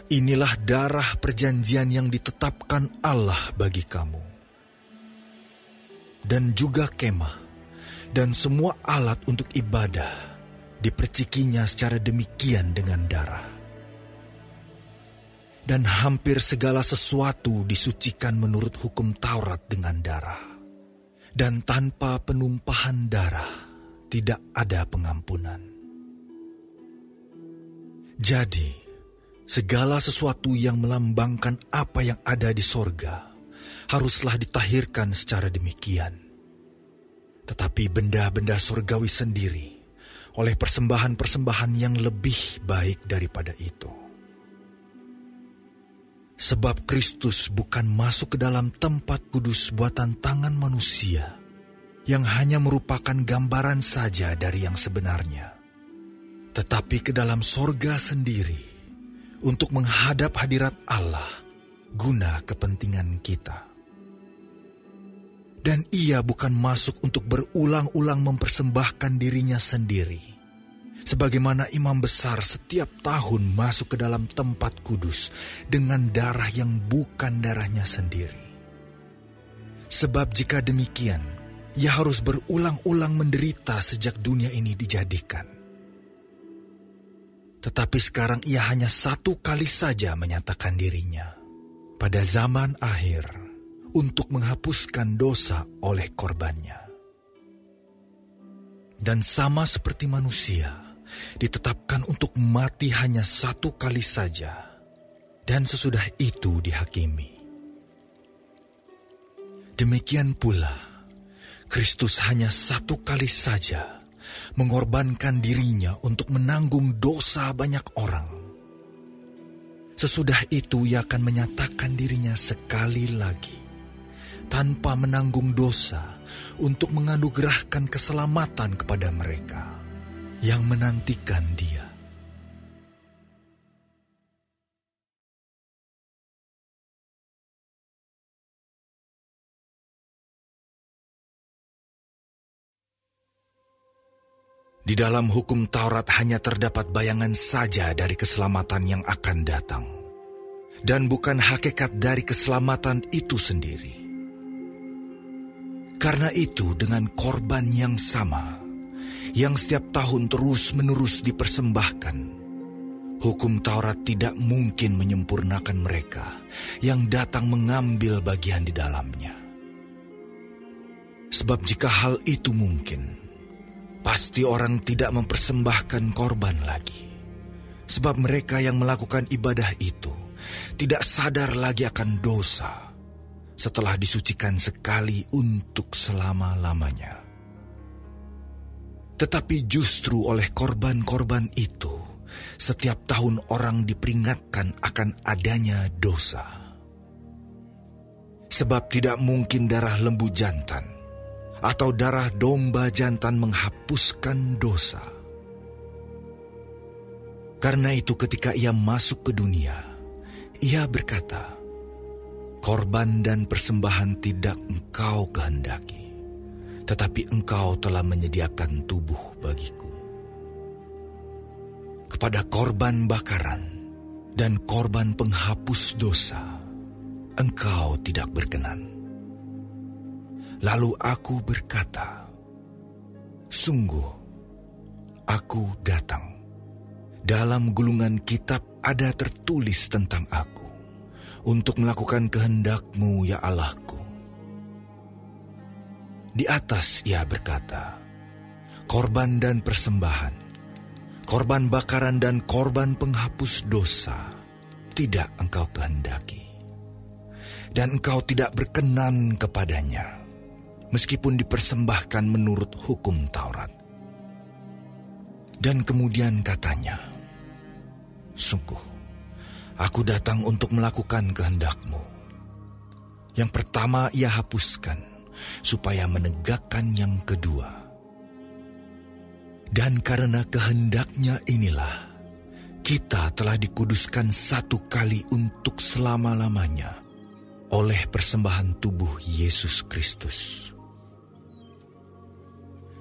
"Inilah darah perjanjian yang ditetapkan Allah bagi kamu." Dan juga kemah dan semua alat untuk ibadah dipercikinya secara demikian dengan darah. Dan hampir segala sesuatu disucikan menurut hukum Taurat dengan darah. Dan tanpa penumpahan darah tidak ada pengampunan. Jadi, segala sesuatu yang melambangkan apa yang ada di sorga haruslah ditahirkan secara demikian. Tetapi benda-benda sorgawi sendiri oleh persembahan-persembahan yang lebih baik daripada itu. Sebab Kristus bukan masuk ke dalam tempat kudus buatan tangan manusia, yang hanya merupakan gambaran saja dari yang sebenarnya, tetapi ke dalam sorga sendiri, untuk menghadap hadirat Allah, guna kepentingan kita. Dan Ia bukan masuk untuk berulang-ulang mempersembahkan dirinya sendiri, sebagaimana imam besar setiap tahun masuk ke dalam tempat kudus dengan darah yang bukan darahnya sendiri. Sebab jika demikian, Ia harus berulang-ulang menderita sejak dunia ini dijadikan. Tetapi sekarang Ia hanya satu kali saja menyatakan dirinya, pada zaman akhir, untuk menghapuskan dosa oleh korbannya. Dan sama seperti manusia, ditetapkan untuk mati hanya satu kali saja, dan sesudah itu dihakimi. Demikian pula, Kristus hanya satu kali saja mengorbankan dirinya untuk menanggung dosa banyak orang. Sesudah itu Ia akan menyatakan dirinya sekali lagi, tanpa menanggung dosa, untuk menganugerahkan keselamatan kepada mereka yang menantikan Dia. Di dalam hukum Taurat hanya terdapat bayangan saja dari keselamatan yang akan datang, dan bukan hakikat dari keselamatan itu sendiri. Karena itu, dengan korban yang sama, yang setiap tahun terus-menerus dipersembahkan, hukum Taurat tidak mungkin menyempurnakan mereka yang datang mengambil bagian di dalamnya. Sebab jika hal itu mungkin, pasti orang tidak mempersembahkan korban lagi. Sebab mereka yang melakukan ibadah itu tidak sadar lagi akan dosa setelah disucikan sekali untuk selama-lamanya. Tetapi justru oleh korban-korban itu, setiap tahun orang diperingatkan akan adanya dosa. Sebab tidak mungkin darah lembu jantan atau darah domba jantan menghapuskan dosa. Karena itu ketika Ia masuk ke dunia, Ia berkata, "Korban dan persembahan tidak Engkau kehendaki, tetapi Engkau telah menyediakan tubuh bagiku. Kepada korban bakaran dan korban penghapus dosa, Engkau tidak berkenan. Lalu aku berkata, sungguh, aku datang. Dalam gulungan kitab ada tertulis tentang aku, untuk melakukan kehendak-Mu, ya Allahku. Di atas ia berkata, korban dan persembahan, korban bakaran dan korban penghapus dosa, tidak Engkau kehendaki. Dan Engkau tidak berkenan kepadanya, meskipun dipersembahkan menurut hukum Taurat. Dan kemudian katanya, sungguh, aku datang untuk melakukan kehendak-Mu. Yang pertama ia hapuskan, supaya menegakkan yang kedua. Dan karena kehendak-Nya inilah, kita telah dikuduskan satu kali untuk selama-lamanya oleh persembahan tubuh Yesus Kristus.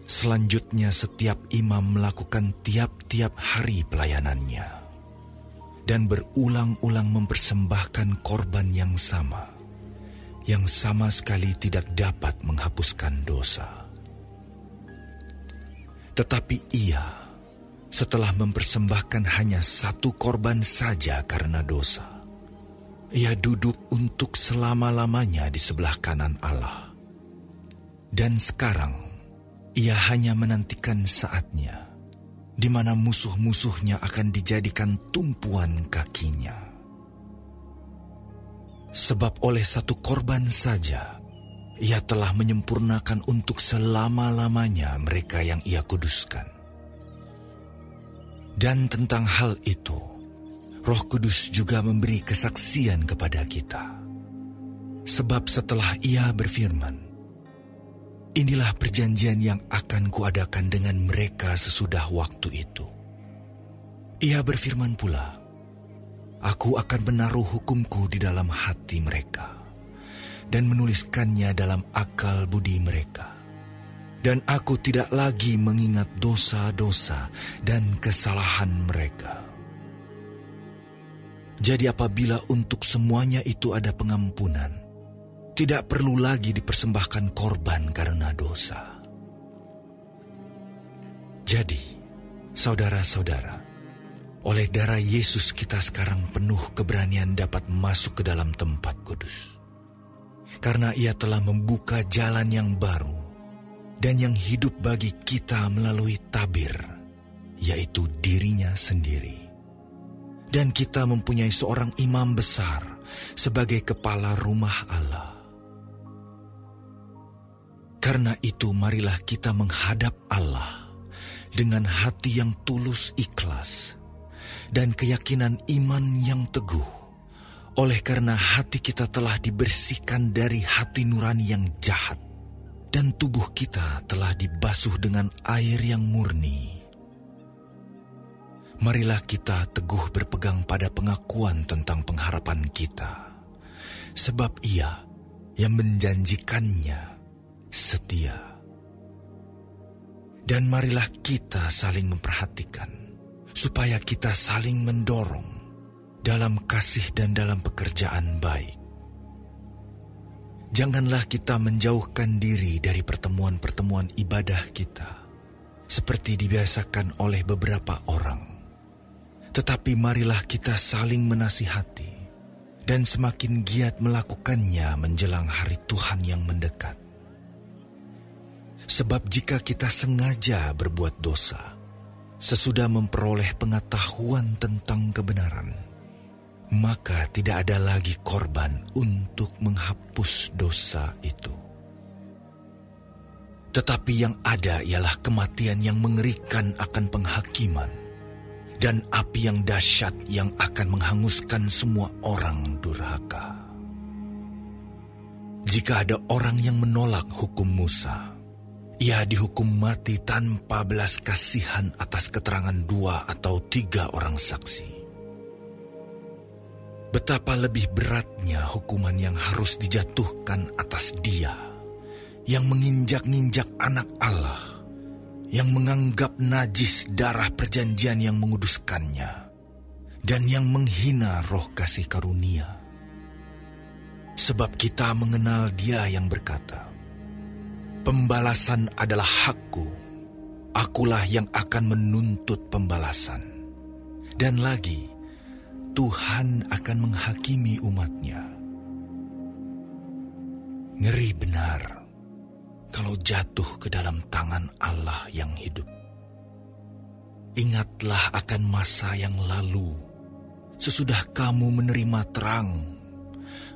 Selanjutnya setiap imam melakukan tiap-tiap hari pelayanannya dan berulang-ulang mempersembahkan korban yang sama sekali tidak dapat menghapuskan dosa. Tetapi ia, setelah mempersembahkan hanya satu korban saja karena dosa, ia duduk untuk selama-lamanya di sebelah kanan Allah. Dan sekarang, ia hanya menantikan saatnya, di mana musuh-musuhnya akan dijadikan tumpuan kakinya. Sebab oleh satu korban saja, ia telah menyempurnakan untuk selama-lamanya mereka yang ia kuduskan. Dan tentang hal itu, Roh Kudus juga memberi kesaksian kepada kita. Sebab setelah ia berfirman, inilah perjanjian yang akan kuadakan dengan mereka sesudah waktu itu. Ia berfirman pula, aku akan menaruh hukumku di dalam hati mereka dan menuliskannya dalam akal budi mereka. Dan aku tidak lagi mengingat dosa-dosa dan kesalahan mereka. Jadi apabila untuk semuanya itu ada pengampunan, tidak perlu lagi dipersembahkan korban karena dosa. Jadi, saudara-saudara, oleh darah Yesus kita sekarang penuh keberanian dapat masuk ke dalam tempat kudus. Karena ia telah membuka jalan yang baru dan yang hidup bagi kita melalui tabir, yaitu dirinya sendiri. Dan kita mempunyai seorang imam besar sebagai kepala rumah Allah. Karena itu marilah kita menghadap Allah dengan hati yang tulus ikhlas dan keyakinan iman yang teguh, oleh karena hati kita telah dibersihkan dari hati nurani yang jahat dan tubuh kita telah dibasuh dengan air yang murni. Marilah kita teguh berpegang pada pengakuan tentang pengharapan kita, sebab Ia yang menjanjikannya setia. Dan marilah kita saling memperhatikan, supaya kita saling mendorong dalam kasih dan dalam pekerjaan baik. Janganlah kita menjauhkan diri dari pertemuan-pertemuan ibadah kita, seperti dibiasakan oleh beberapa orang. Tetapi marilah kita saling menasihati, dan semakin giat melakukannya menjelang hari Tuhan yang mendekat. Sebab jika kita sengaja berbuat dosa, sesudah memperoleh pengetahuan tentang kebenaran, maka tidak ada lagi korban untuk menghapus dosa itu. Tetapi yang ada ialah kematian yang mengerikan akan penghakiman, dan api yang dahsyat yang akan menghanguskan semua orang durhaka. Jika ada orang yang menolak hukum Musa, ia dihukum mati tanpa belas kasihan atas keterangan 2 atau 3 orang saksi. Betapa lebih beratnya hukuman yang harus dijatuhkan atas dia yang menginjak-ninjak anak Allah, yang menganggap najis darah perjanjian yang menguduskannya, dan yang menghina roh kasih karunia. Sebab kita mengenal Dia yang berkata, "Pembalasan adalah hakku, akulah yang akan menuntut pembalasan." Dan lagi, Tuhan akan menghakimi umat-Nya. Ngeri benar kalau jatuh ke dalam tangan Allah yang hidup. Ingatlah akan masa yang lalu. Sesudah kamu menerima terang,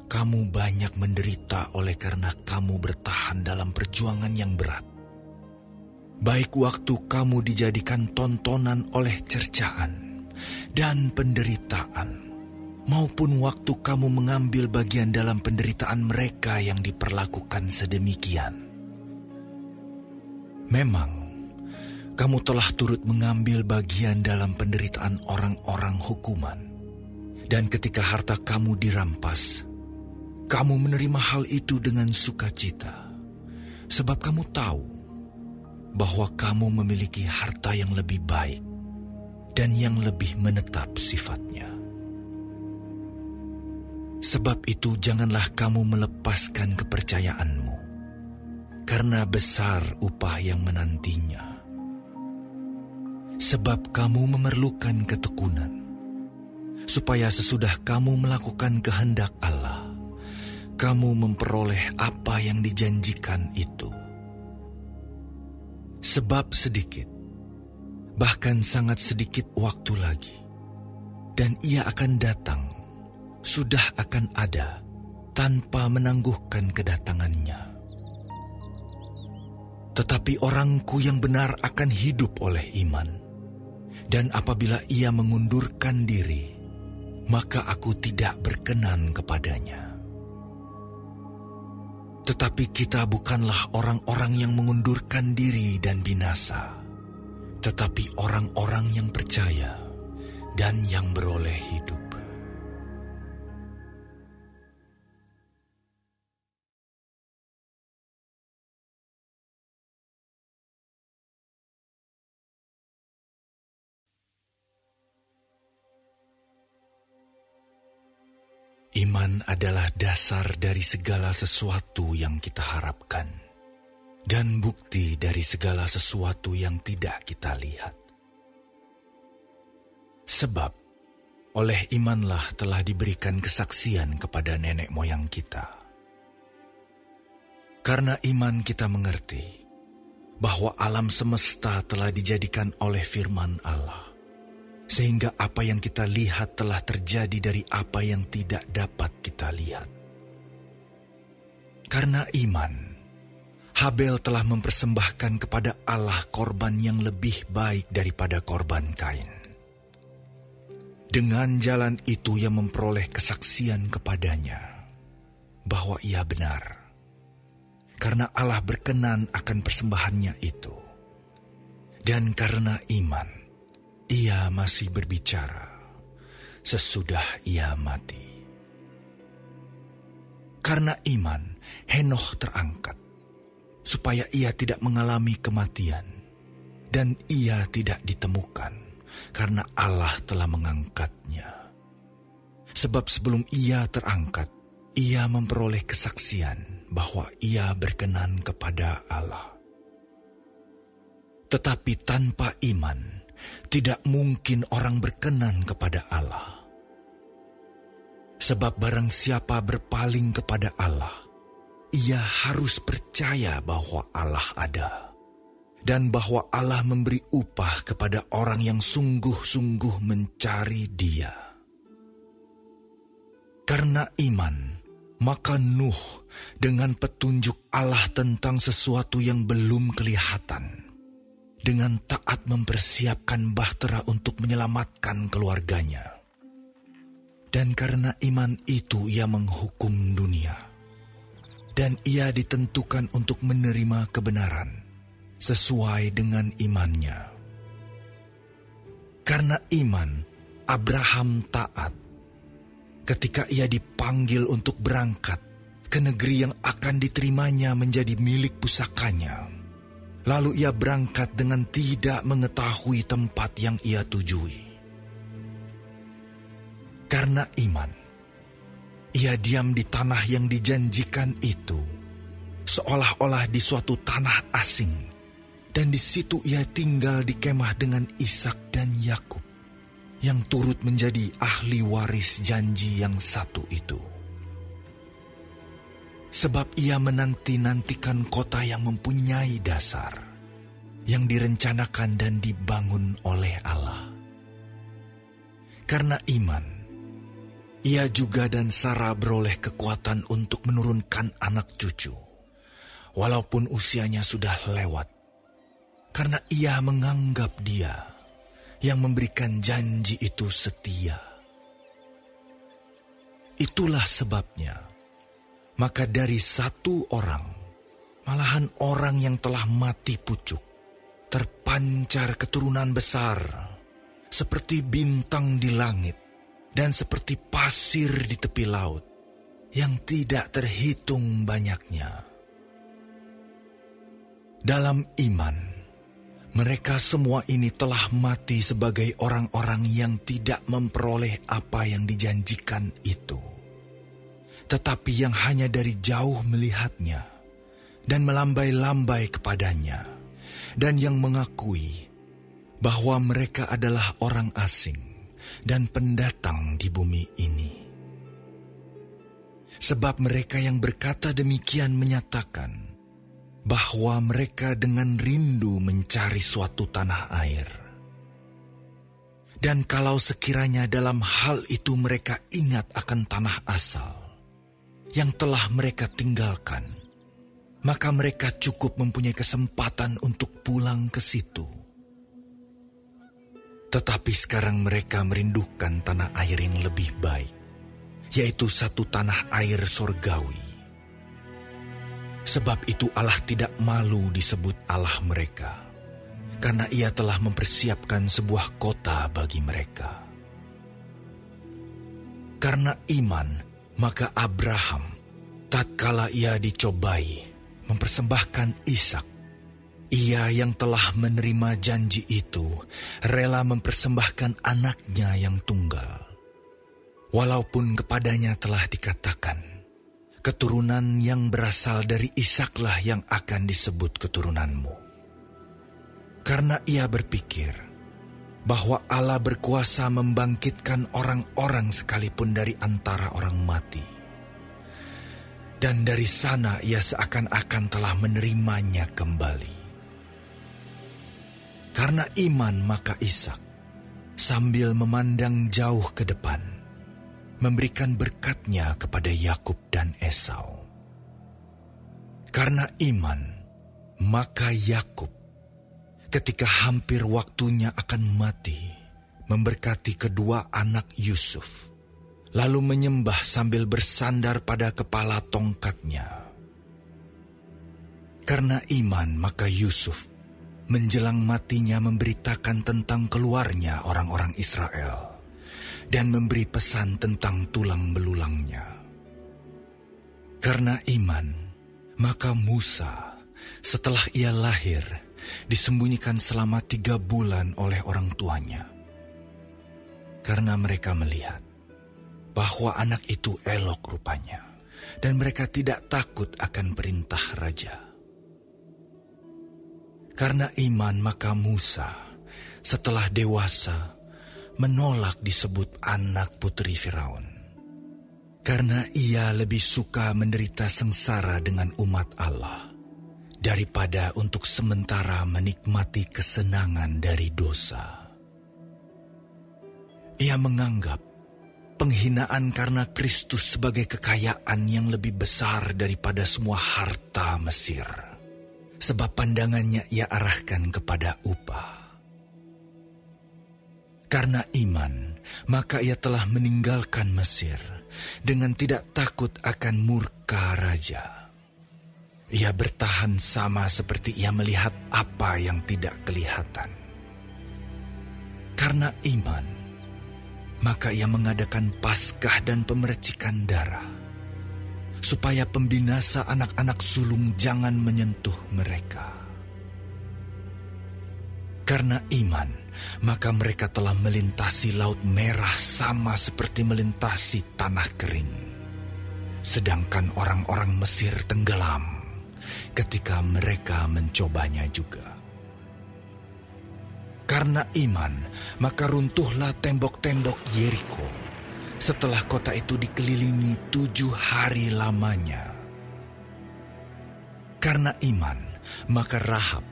kamu banyak menderita oleh karena kamu bertahan dalam perjuangan yang berat. Baik waktu kamu dijadikan tontonan oleh cercaan dan penderitaan, maupun waktu kamu mengambil bagian dalam penderitaan mereka yang diperlakukan sedemikian. Memang, kamu telah turut mengambil bagian dalam penderitaan orang-orang hukuman. Dan ketika harta kamu dirampas, kamu menerima hal itu dengan sukacita. Sebab kamu tahu bahwa kamu memiliki harta yang lebih baik dan yang lebih menetap sifatnya. Sebab itu janganlah kamu melepaskan kepercayaanmu, karena besar upah yang menantinya. Sebab kamu memerlukan ketekunan, supaya sesudah kamu melakukan kehendak Allah, kamu memperoleh apa yang dijanjikan itu. Sebab sedikit, bahkan sangat sedikit waktu lagi, dan Ia akan datang, sudah akan ada, tanpa menangguhkan kedatangannya. Tetapi orangku yang benar akan hidup oleh iman, dan apabila ia mengundurkan diri, maka aku tidak berkenan kepadanya. Tetapi kita bukanlah orang-orang yang mengundurkan diri dan binasa, tetapi orang-orang yang percaya dan yang beroleh hidup. Iman adalah dasar dari segala sesuatu yang kita harapkan, dan bukti dari segala sesuatu yang tidak kita lihat. Sebab, oleh imanlah telah diberikan kesaksian kepada nenek moyang kita. Karena iman kita mengerti bahwa alam semesta telah dijadikan oleh firman Allah, sehingga apa yang kita lihat telah terjadi dari apa yang tidak dapat kita lihat. Karena iman, Habel telah mempersembahkan kepada Allah korban yang lebih baik daripada korban Kain. Dengan jalan itu ia memperoleh kesaksian kepadanya bahwa ia benar, karena Allah berkenan akan persembahannya itu. Dan karena iman, ia masih berbicara sesudah ia mati. Karena iman, Henokh terangkat, supaya ia tidak mengalami kematian, dan ia tidak ditemukan, karena Allah telah mengangkatnya. Sebab sebelum ia terangkat, ia memperoleh kesaksian bahwa ia berkenan kepada Allah. Tetapi tanpa iman, tidak mungkin orang berkenan kepada Allah. Sebab barang siapa berpaling kepada Allah, ia harus percaya bahwa Allah ada, dan bahwa Allah memberi upah kepada orang yang sungguh-sungguh mencari Dia. Karena iman, maka Nuh dengan petunjuk Allah tentang sesuatu yang belum kelihatan, dengan taat mempersiapkan bahtera untuk menyelamatkan keluarganya. Dan karena iman itu ia menghukum dunia, dan ia ditentukan untuk menerima kebenaran sesuai dengan imannya. Karena iman, Abraham taat ketika ia dipanggil untuk berangkat ke negeri yang akan diterimanya menjadi milik pusakanya. Lalu ia berangkat dengan tidak mengetahui tempat yang ia tujui. Karena iman, ia diam di tanah yang dijanjikan itu, seolah-olah di suatu tanah asing, dan di situ ia tinggal di kemah dengan Ishak dan Yakub, yang turut menjadi ahli waris janji yang satu itu. Sebab ia menanti-nantikan kota yang mempunyai dasar, yang direncanakan dan dibangun oleh Allah. Karena iman, ia juga dan Sarah beroleh kekuatan untuk menurunkan anak cucu, walaupun usianya sudah lewat, karena ia menganggap Dia yang memberikan janji itu setia. Itulah sebabnya, maka dari satu orang, malahan orang yang telah mati pucuk, terpancar keturunan besar, seperti bintang di langit, dan seperti pasir di tepi laut, yang tidak terhitung banyaknya. Dalam iman, mereka semua ini telah mati sebagai orang-orang yang tidak memperoleh apa yang dijanjikan itu, tetapi yang hanya dari jauh melihatnya, dan melambai-lambai kepadanya, dan yang mengakui bahwa mereka adalah orang asing dan pendatang di bumi ini. Sebab mereka yang berkata demikian menyatakan bahwa mereka dengan rindu mencari suatu tanah air. Dan kalau sekiranya dalam hal itu mereka ingat akan tanah asal yang telah mereka tinggalkan, maka mereka cukup mempunyai kesempatan untuk pulang ke situ. Tetapi sekarang mereka merindukan tanah air yang lebih baik, yaitu satu tanah air surgawi. Sebab itu Allah tidak malu disebut Allah mereka, karena Ia telah mempersiapkan sebuah kota bagi mereka. Karena iman, maka Abraham, tatkala ia dicobai, mempersembahkan Ishak. Ia yang telah menerima janji itu, rela mempersembahkan anaknya yang tunggal. Walaupun kepadanya telah dikatakan, keturunan yang berasal dari Ishaklah yang akan disebut keturunanmu. Karena ia berpikir bahwa Allah berkuasa membangkitkan orang-orang sekalipun dari antara orang mati. Dan dari sana ia seakan-akan telah menerimanya kembali. Karena iman maka Ishak, sambil memandang jauh ke depan, memberikan berkatnya kepada Yakub dan Esau. Karena iman, maka Yakub, ketika hampir waktunya akan mati, memberkati kedua anak Yusuf, lalu menyembah sambil bersandar pada kepala tongkatnya. Karena iman, maka Yusuf menjelang matinya memberitakan tentang keluarnya orang-orang Israel dan memberi pesan tentang tulang belulangnya. Karena iman, maka Musa setelah ia lahir disembunyikan selama 3 bulan oleh orang tuanya. Karena mereka melihat bahwa anak itu elok rupanya dan mereka tidak takut akan perintah raja. Karena iman maka Musa setelah dewasa menolak disebut anak putri Firaun. Karena ia lebih suka menderita sengsara dengan umat Allah daripada untuk sementara menikmati kesenangan dari dosa. Ia menganggap penghinaan karena Kristus sebagai kekayaan yang lebih besar daripada semua harta Mesir. Sebab pandangannya ia arahkan kepada upah. Karena iman, maka ia telah meninggalkan Mesir dengan tidak takut akan murka raja. Ia bertahan sama seperti ia melihat apa yang tidak kelihatan. Karena iman, maka ia mengadakan Paskah dan pemercikan darah. supaya pembinasa anak-anak sulung jangan menyentuh mereka. Karena iman, maka mereka telah melintasi Laut Merah sama seperti melintasi tanah kering. Sedangkan orang-orang Mesir tenggelam ketika mereka mencobanya juga. Karena iman, maka runtuhlah tembok-tembok Yeriko setelah kota itu dikelilingi 7 hari lamanya. Karena iman, maka Rahab,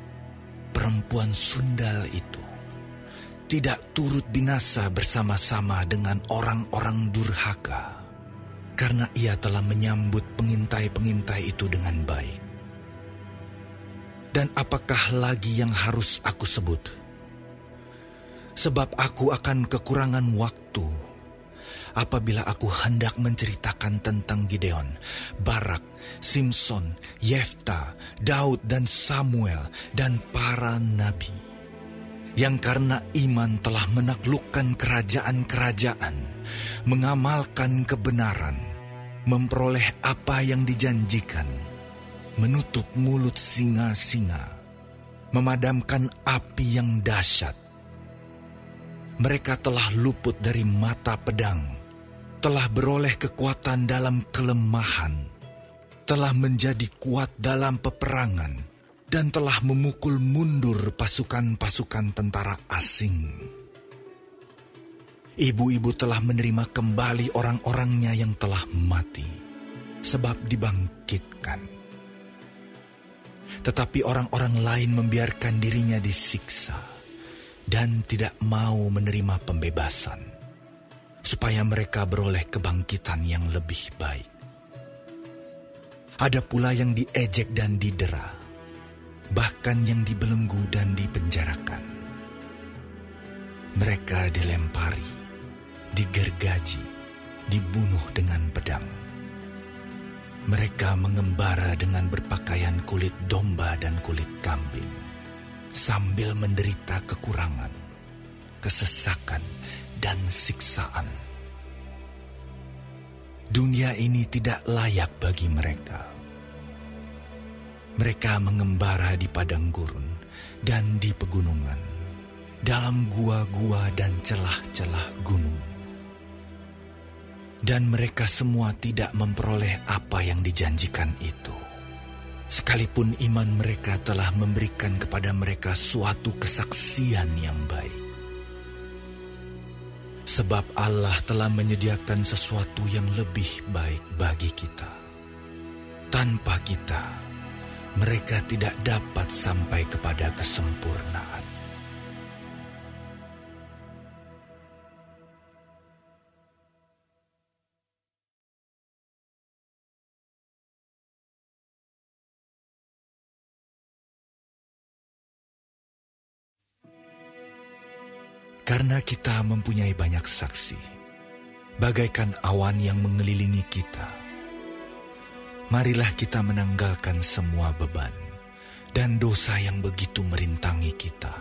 perempuan sundal itu, tidak turut binasa bersama-sama dengan orang-orang durhaka, karena ia telah menyambut pengintai-pengintai itu dengan baik. Dan apakah lagi yang harus aku sebut? Sebab aku akan kekurangan waktu apabila aku hendak menceritakan tentang Gideon, Barak, Simson, Yefta, Daud dan Samuel dan para nabi, yang karena iman telah menaklukkan kerajaan-kerajaan, mengamalkan kebenaran, memperoleh apa yang dijanjikan, menutup mulut singa-singa, memadamkan api yang dahsyat. Mereka telah luput dari mata pedang, telah beroleh kekuatan dalam kelemahan, telah menjadi kuat dalam peperangan, dan telah memukul mundur pasukan-pasukan tentara asing. Ibu-ibu telah menerima kembali orang-orangnya yang telah mati, sebab dibangkitkan. Tetapi orang-orang lain membiarkan dirinya disiksa dan tidak mau menerima pembebasan, supaya mereka beroleh kebangkitan yang lebih baik. Ada pula yang diejek dan didera, bahkan yang dibelenggu dan dipenjarakan. Mereka dilempari, digergaji, dibunuh dengan pedang. Mereka mengembara dengan berpakaian kulit domba dan kulit kambing, sambil menderita kekurangan, kesesakan, dan siksaan. Dunia ini tidak layak bagi mereka. Mereka mengembara di padang gurun dan di pegunungan, dalam gua-gua dan celah-celah gunung. Dan mereka semua tidak memperoleh apa yang dijanjikan itu, sekalipun iman mereka telah memberikan kepada mereka suatu kesaksian yang baik. Sebab Allah telah menyediakan sesuatu yang lebih baik bagi kita. Tanpa kita, mereka tidak dapat sampai kepada kesempurnaan. Karena kita mempunyai banyak saksi, bagaikan awan yang mengelilingi kita, marilah kita menanggalkan semua beban dan dosa yang begitu merintangi kita,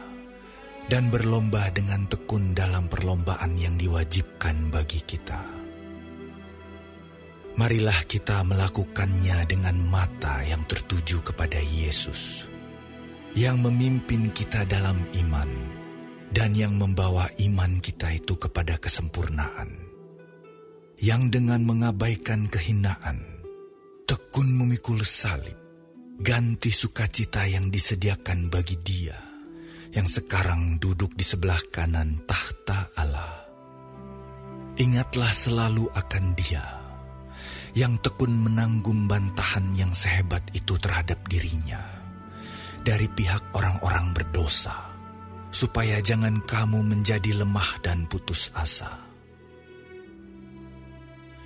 dan berlomba dengan tekun dalam perlombaan yang diwajibkan bagi kita. Marilah kita melakukannya dengan mata yang tertuju kepada Yesus, yang memimpin kita dalam iman, dan yang membawa iman kita itu kepada kesempurnaan, yang dengan mengabaikan kehinaan, tekun memikul salib, ganti sukacita yang disediakan bagi Dia, yang sekarang duduk di sebelah kanan tahta Allah. Ingatlah selalu akan Dia, yang tekun menanggung bantahan yang sehebat itu terhadap dirinya, dari pihak orang-orang berdosa, supaya jangan kamu menjadi lemah dan putus asa.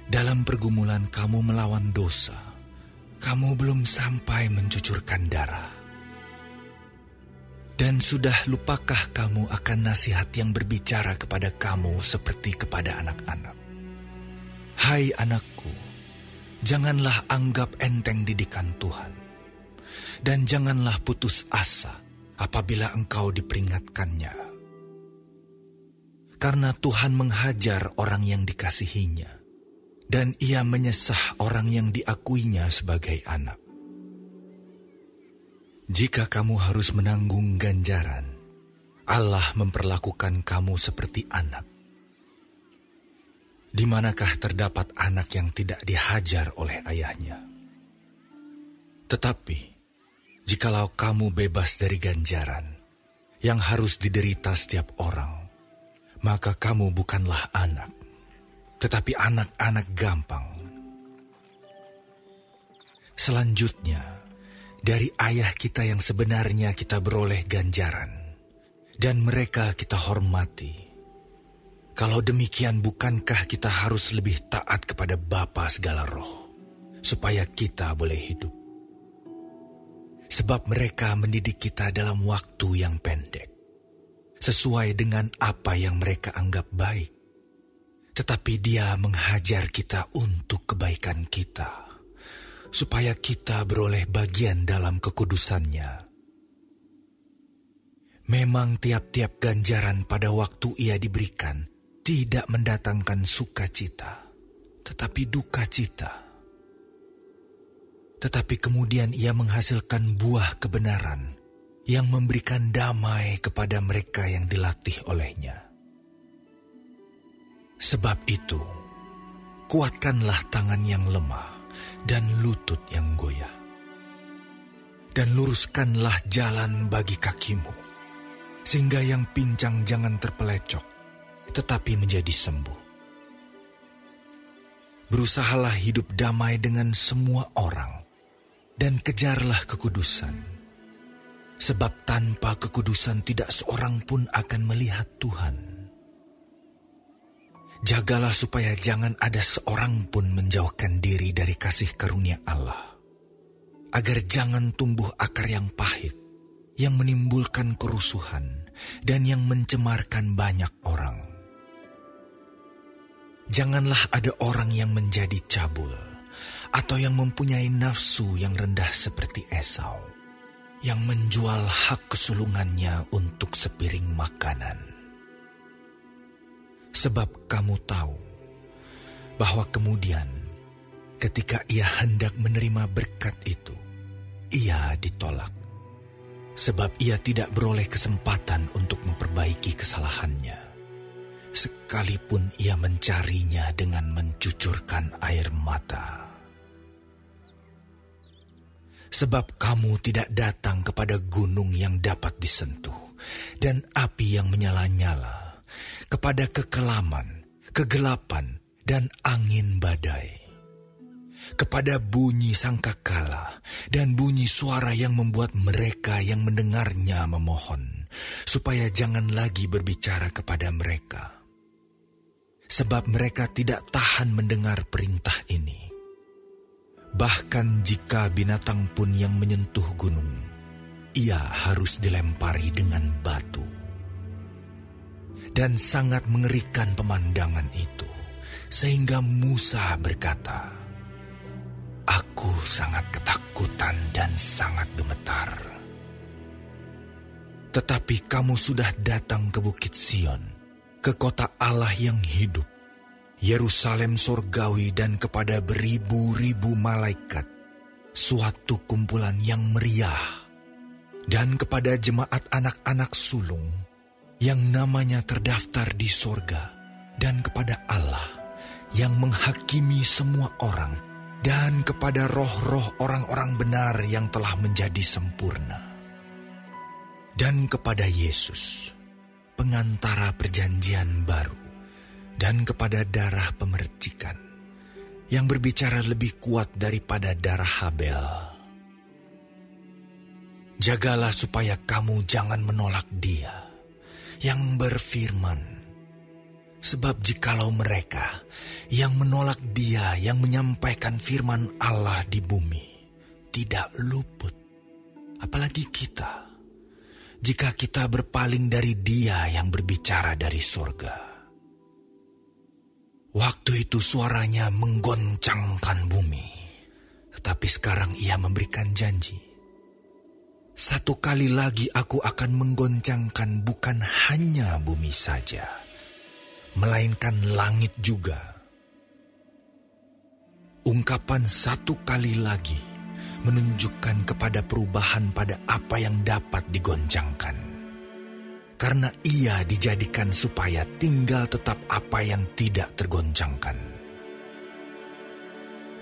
Dalam pergumulan kamu melawan dosa, kamu belum sampai mencucurkan darah. Dan sudah lupakah kamu akan nasihat yang berbicara kepada kamu seperti kepada anak-anak? Hai anakku, janganlah anggap enteng didikan Tuhan, dan janganlah putus asa apabila engkau diperingatkannya. Karena Tuhan menghajar orang yang dikasihinya, dan ia menyesah orang yang diakuinya sebagai anak. Jika kamu harus menanggung ganjaran, Allah memperlakukan kamu seperti anak. Di manakah terdapat anak yang tidak dihajar oleh ayahnya? Tetapi, jikalau kamu bebas dari ganjaran yang harus diderita setiap orang, maka kamu bukanlah anak, tetapi anak-anak gampang. Selanjutnya, dari ayah kita yang sebenarnya kita beroleh ganjaran, dan mereka kita hormati. Kalau demikian, bukankah kita harus lebih taat kepada Bapa segala roh, supaya kita boleh hidup? Sebab mereka mendidik kita dalam waktu yang pendek, sesuai dengan apa yang mereka anggap baik. Tetapi Dia menghajar kita untuk kebaikan kita, supaya kita beroleh bagian dalam kekudusan-Nya. Memang tiap-tiap ganjaran pada waktu ia diberikan tidak mendatangkan sukacita, tetapi duka cita. Tetapi kemudian ia menghasilkan buah kebenaran yang memberikan damai kepada mereka yang dilatih olehnya. Sebab itu, kuatkanlah tangan yang lemah dan lutut yang goyah. Dan luruskanlah jalan bagi kakimu, sehingga yang pincang jangan terpelecok, tetapi menjadi sembuh. Berusahalah hidup damai dengan semua orang, dan kejarlah kekudusan. Sebab tanpa kekudusan tidak seorang pun akan melihat Tuhan. Jagalah supaya jangan ada seorang pun menjauhkan diri dari kasih karunia Allah, agar jangan tumbuh akar yang pahit, yang menimbulkan kerusuhan, dan yang mencemarkan banyak orang. Janganlah ada orang yang menjadi cabul, atau yang mempunyai nafsu yang rendah seperti Esau, yang menjual hak kesulungannya untuk sepiring makanan. Sebab kamu tahu bahwa kemudian ketika ia hendak menerima berkat itu, ia ditolak. Sebab ia tidak beroleh kesempatan untuk memperbaiki kesalahannya, sekalipun ia mencarinya dengan mencucurkan air mata. Sebab kamu tidak datang kepada gunung yang dapat disentuh, dan api yang menyala-nyala, kepada kekelaman, kegelapan, dan angin badai, kepada bunyi sangkakala dan bunyi suara yang membuat mereka yang mendengarnya memohon, supaya jangan lagi berbicara kepada mereka. Sebab mereka tidak tahan mendengar perintah ini. Bahkan jika binatang pun yang menyentuh gunung, ia harus dilempari dengan batu. Dan sangat mengerikan pemandangan itu, sehingga Musa berkata, "Aku sangat ketakutan dan sangat gemetar." Tetapi kamu sudah datang ke Bukit Sion, ke kota Allah yang hidup, Yerusalem sorgawi, dan kepada beribu-ribu malaikat, suatu kumpulan yang meriah, dan kepada jemaat anak-anak sulung yang namanya terdaftar di sorga, dan kepada Allah yang menghakimi semua orang, dan kepada roh-roh orang-orang benar yang telah menjadi sempurna, dan kepada Yesus, pengantara perjanjian baru, dan kepada darah pemercikan, yang berbicara lebih kuat daripada darah Habel. Jagalah supaya kamu jangan menolak Dia yang berfirman, sebab jikalau mereka yang menolak Dia yang menyampaikan firman Allah di bumi tidak luput, apalagi kita, jika kita berpaling dari Dia yang berbicara dari sorga. Waktu itu suaranya menggoncangkan bumi, tetapi sekarang Ia memberikan janji. Satu kali lagi aku akan menggoncangkan bukan hanya bumi saja, melainkan langit juga. ungkapan satu kali lagi menunjukkan kepada perubahan pada apa yang dapat digoncangkan. Karena ia dijadikan supaya tinggal tetap apa yang tidak tergoncangkan.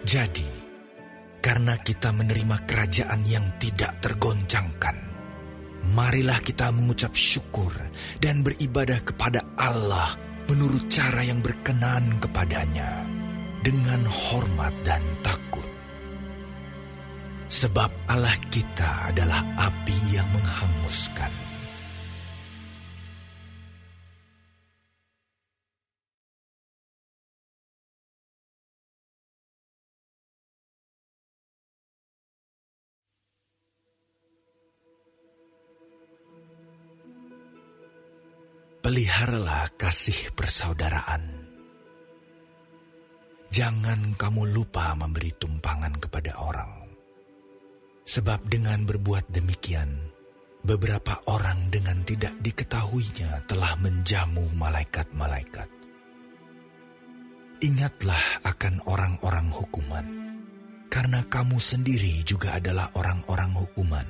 Jadi, karena kita menerima kerajaan yang tidak tergoncangkan, marilah kita mengucap syukur dan beribadah kepada Allah menurut cara yang berkenan kepadanya, dengan hormat dan takut. Sebab Allah kita adalah api yang menghanguskan. Peliharalah kasih persaudaraan. Jangan kamu lupa memberi tumpangan kepada orang. Sebab dengan berbuat demikian, beberapa orang dengan tidak diketahuinya telah menjamu malaikat-malaikat. Ingatlah akan orang-orang hukuman, karena kamu sendiri juga adalah orang-orang hukuman.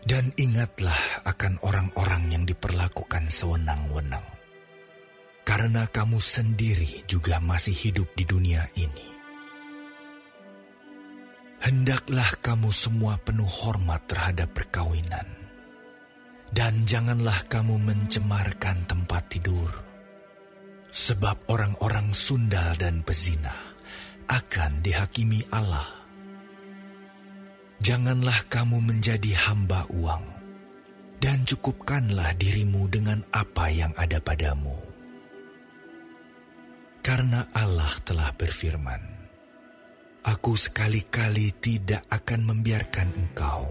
Dan ingatlah akan orang-orang yang diperlakukan sewenang-wenang, karena kamu sendiri juga masih hidup di dunia ini. Hendaklah kamu semua penuh hormat terhadap perkawinan, dan janganlah kamu mencemarkan tempat tidur, sebab orang-orang sundal dan pezina akan dihakimi Allah. Janganlah kamu menjadi hamba uang, dan cukupkanlah dirimu dengan apa yang ada padamu. Karena Allah telah berfirman, Aku sekali-kali tidak akan membiarkan engkau,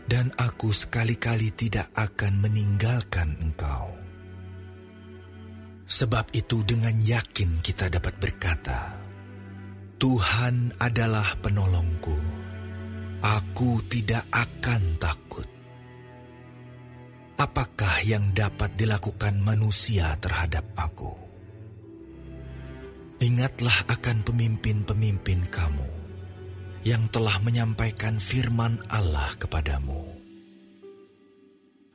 dan aku sekali-kali tidak akan meninggalkan engkau. Sebab itu dengan yakin kita dapat berkata, Tuhan adalah penolongku, aku tidak akan takut. Apakah yang dapat dilakukan manusia terhadap aku? Ingatlah akan pemimpin-pemimpin kamu yang telah menyampaikan firman Allah kepadamu.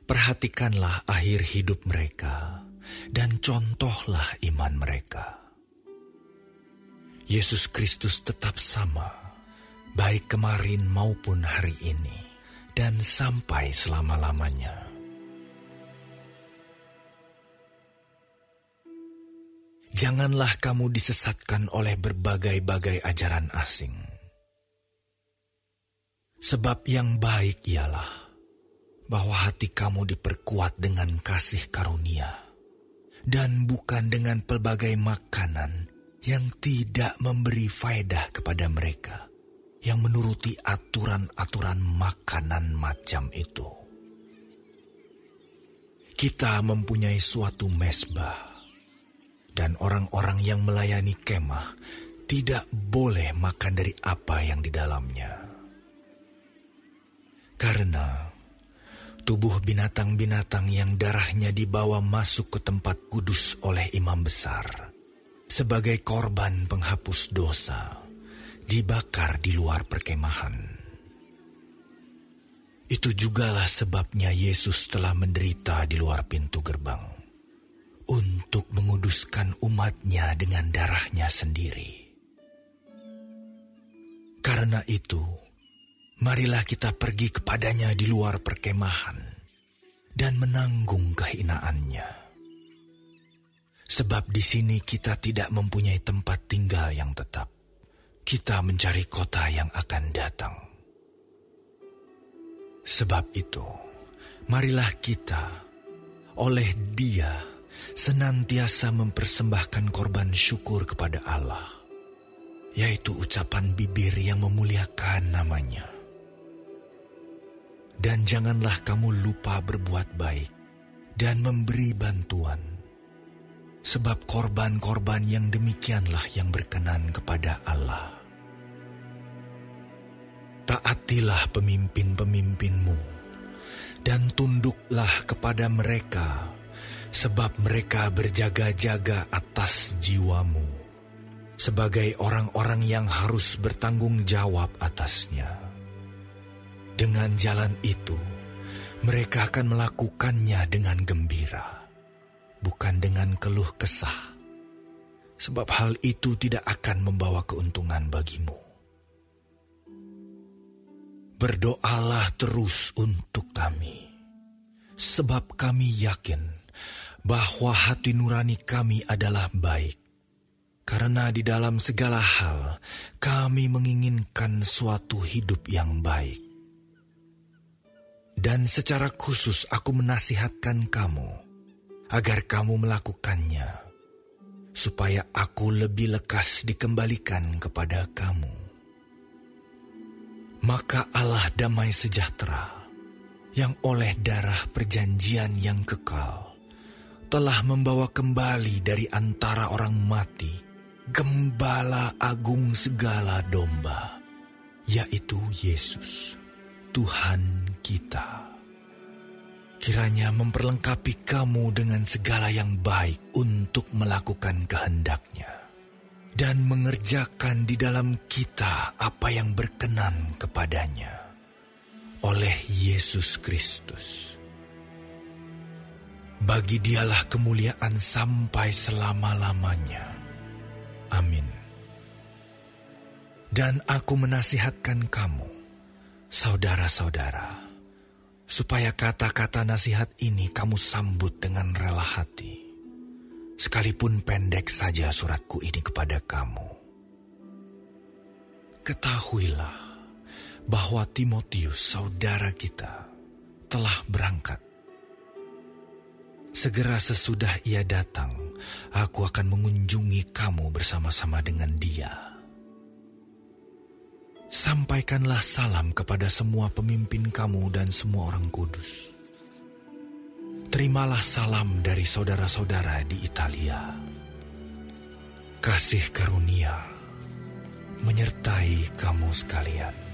Perhatikanlah akhir hidup mereka dan contohlah iman mereka. Yesus Kristus tetap sama, baik kemarin maupun hari ini, dan sampai selama-lamanya. Janganlah kamu disesatkan oleh berbagai-bagai ajaran asing. Sebab yang baik ialah bahwa hati kamu diperkuat dengan kasih karunia, dan bukan dengan pelbagai makanan yang tidak memberi faedah kepada mereka yang menuruti aturan-aturan makanan macam itu. Kita mempunyai suatu mezbah, dan orang-orang yang melayani kemah tidak boleh makan dari apa yang di dalamnya. Karena tubuh binatang-binatang yang darahnya dibawa masuk ke tempat kudus oleh imam besar sebagai korban penghapus dosa, dibakar di luar perkemahan. Itu jugalah sebabnya Yesus telah menderita di luar pintu gerbang, untuk menguduskan umatnya dengan darahnya sendiri. Karena itu, marilah kita pergi kepadanya di luar perkemahan dan menanggung kehinaannya. Sebab di sini kita tidak mempunyai tempat tinggal yang tetap. Kita mencari kota yang akan datang. Sebab itu, marilah kita oleh Dia senantiasa mempersembahkan korban syukur kepada Allah, yaitu ucapan bibir yang memuliakan namanya. Dan janganlah kamu lupa berbuat baik dan memberi bantuan, sebab korban-korban yang demikianlah yang berkenan kepada Allah. Taatilah pemimpin-pemimpinmu, dan tunduklah kepada mereka, sebab mereka berjaga-jaga atas jiwamu, sebagai orang-orang yang harus bertanggung jawab atasnya. Dengan jalan itu, mereka akan melakukannya dengan gembira, bukan dengan keluh kesah, sebab hal itu tidak akan membawa keuntungan bagimu. Berdoalah terus untuk kami, sebab kami yakin bahwa hati nurani kami adalah baik, karena di dalam segala hal kami menginginkan suatu hidup yang baik. Dan secara khusus aku menasihatkan kamu, agar kamu melakukannya, supaya aku lebih lekas dikembalikan kepada kamu. Maka Allah damai sejahtera, yang oleh darah perjanjian yang kekal, telah membawa kembali dari antara orang mati Gembala agung segala domba, yaitu Yesus, Tuhan kita. Kiranya memperlengkapi kamu dengan segala yang baik untuk melakukan kehendak-Nya, dan mengerjakan di dalam kita apa yang berkenan kepadanya, oleh Yesus Kristus. Bagi Dialah kemuliaan sampai selama-lamanya. Amin. Dan aku menasihatkan kamu, saudara-saudara, supaya kata-kata nasihat ini kamu sambut dengan rela hati. Sekalipun pendek saja suratku ini kepada kamu. Ketahuilah bahwa Timotius, saudara kita, telah berangkat. Segera sesudah ia datang, aku akan mengunjungi kamu bersama-sama dengan dia. Sampaikanlah salam kepada semua pemimpin kamu dan semua orang kudus. Terimalah salam dari saudara-saudara di Italia. Kasih karunia menyertai kamu sekalian.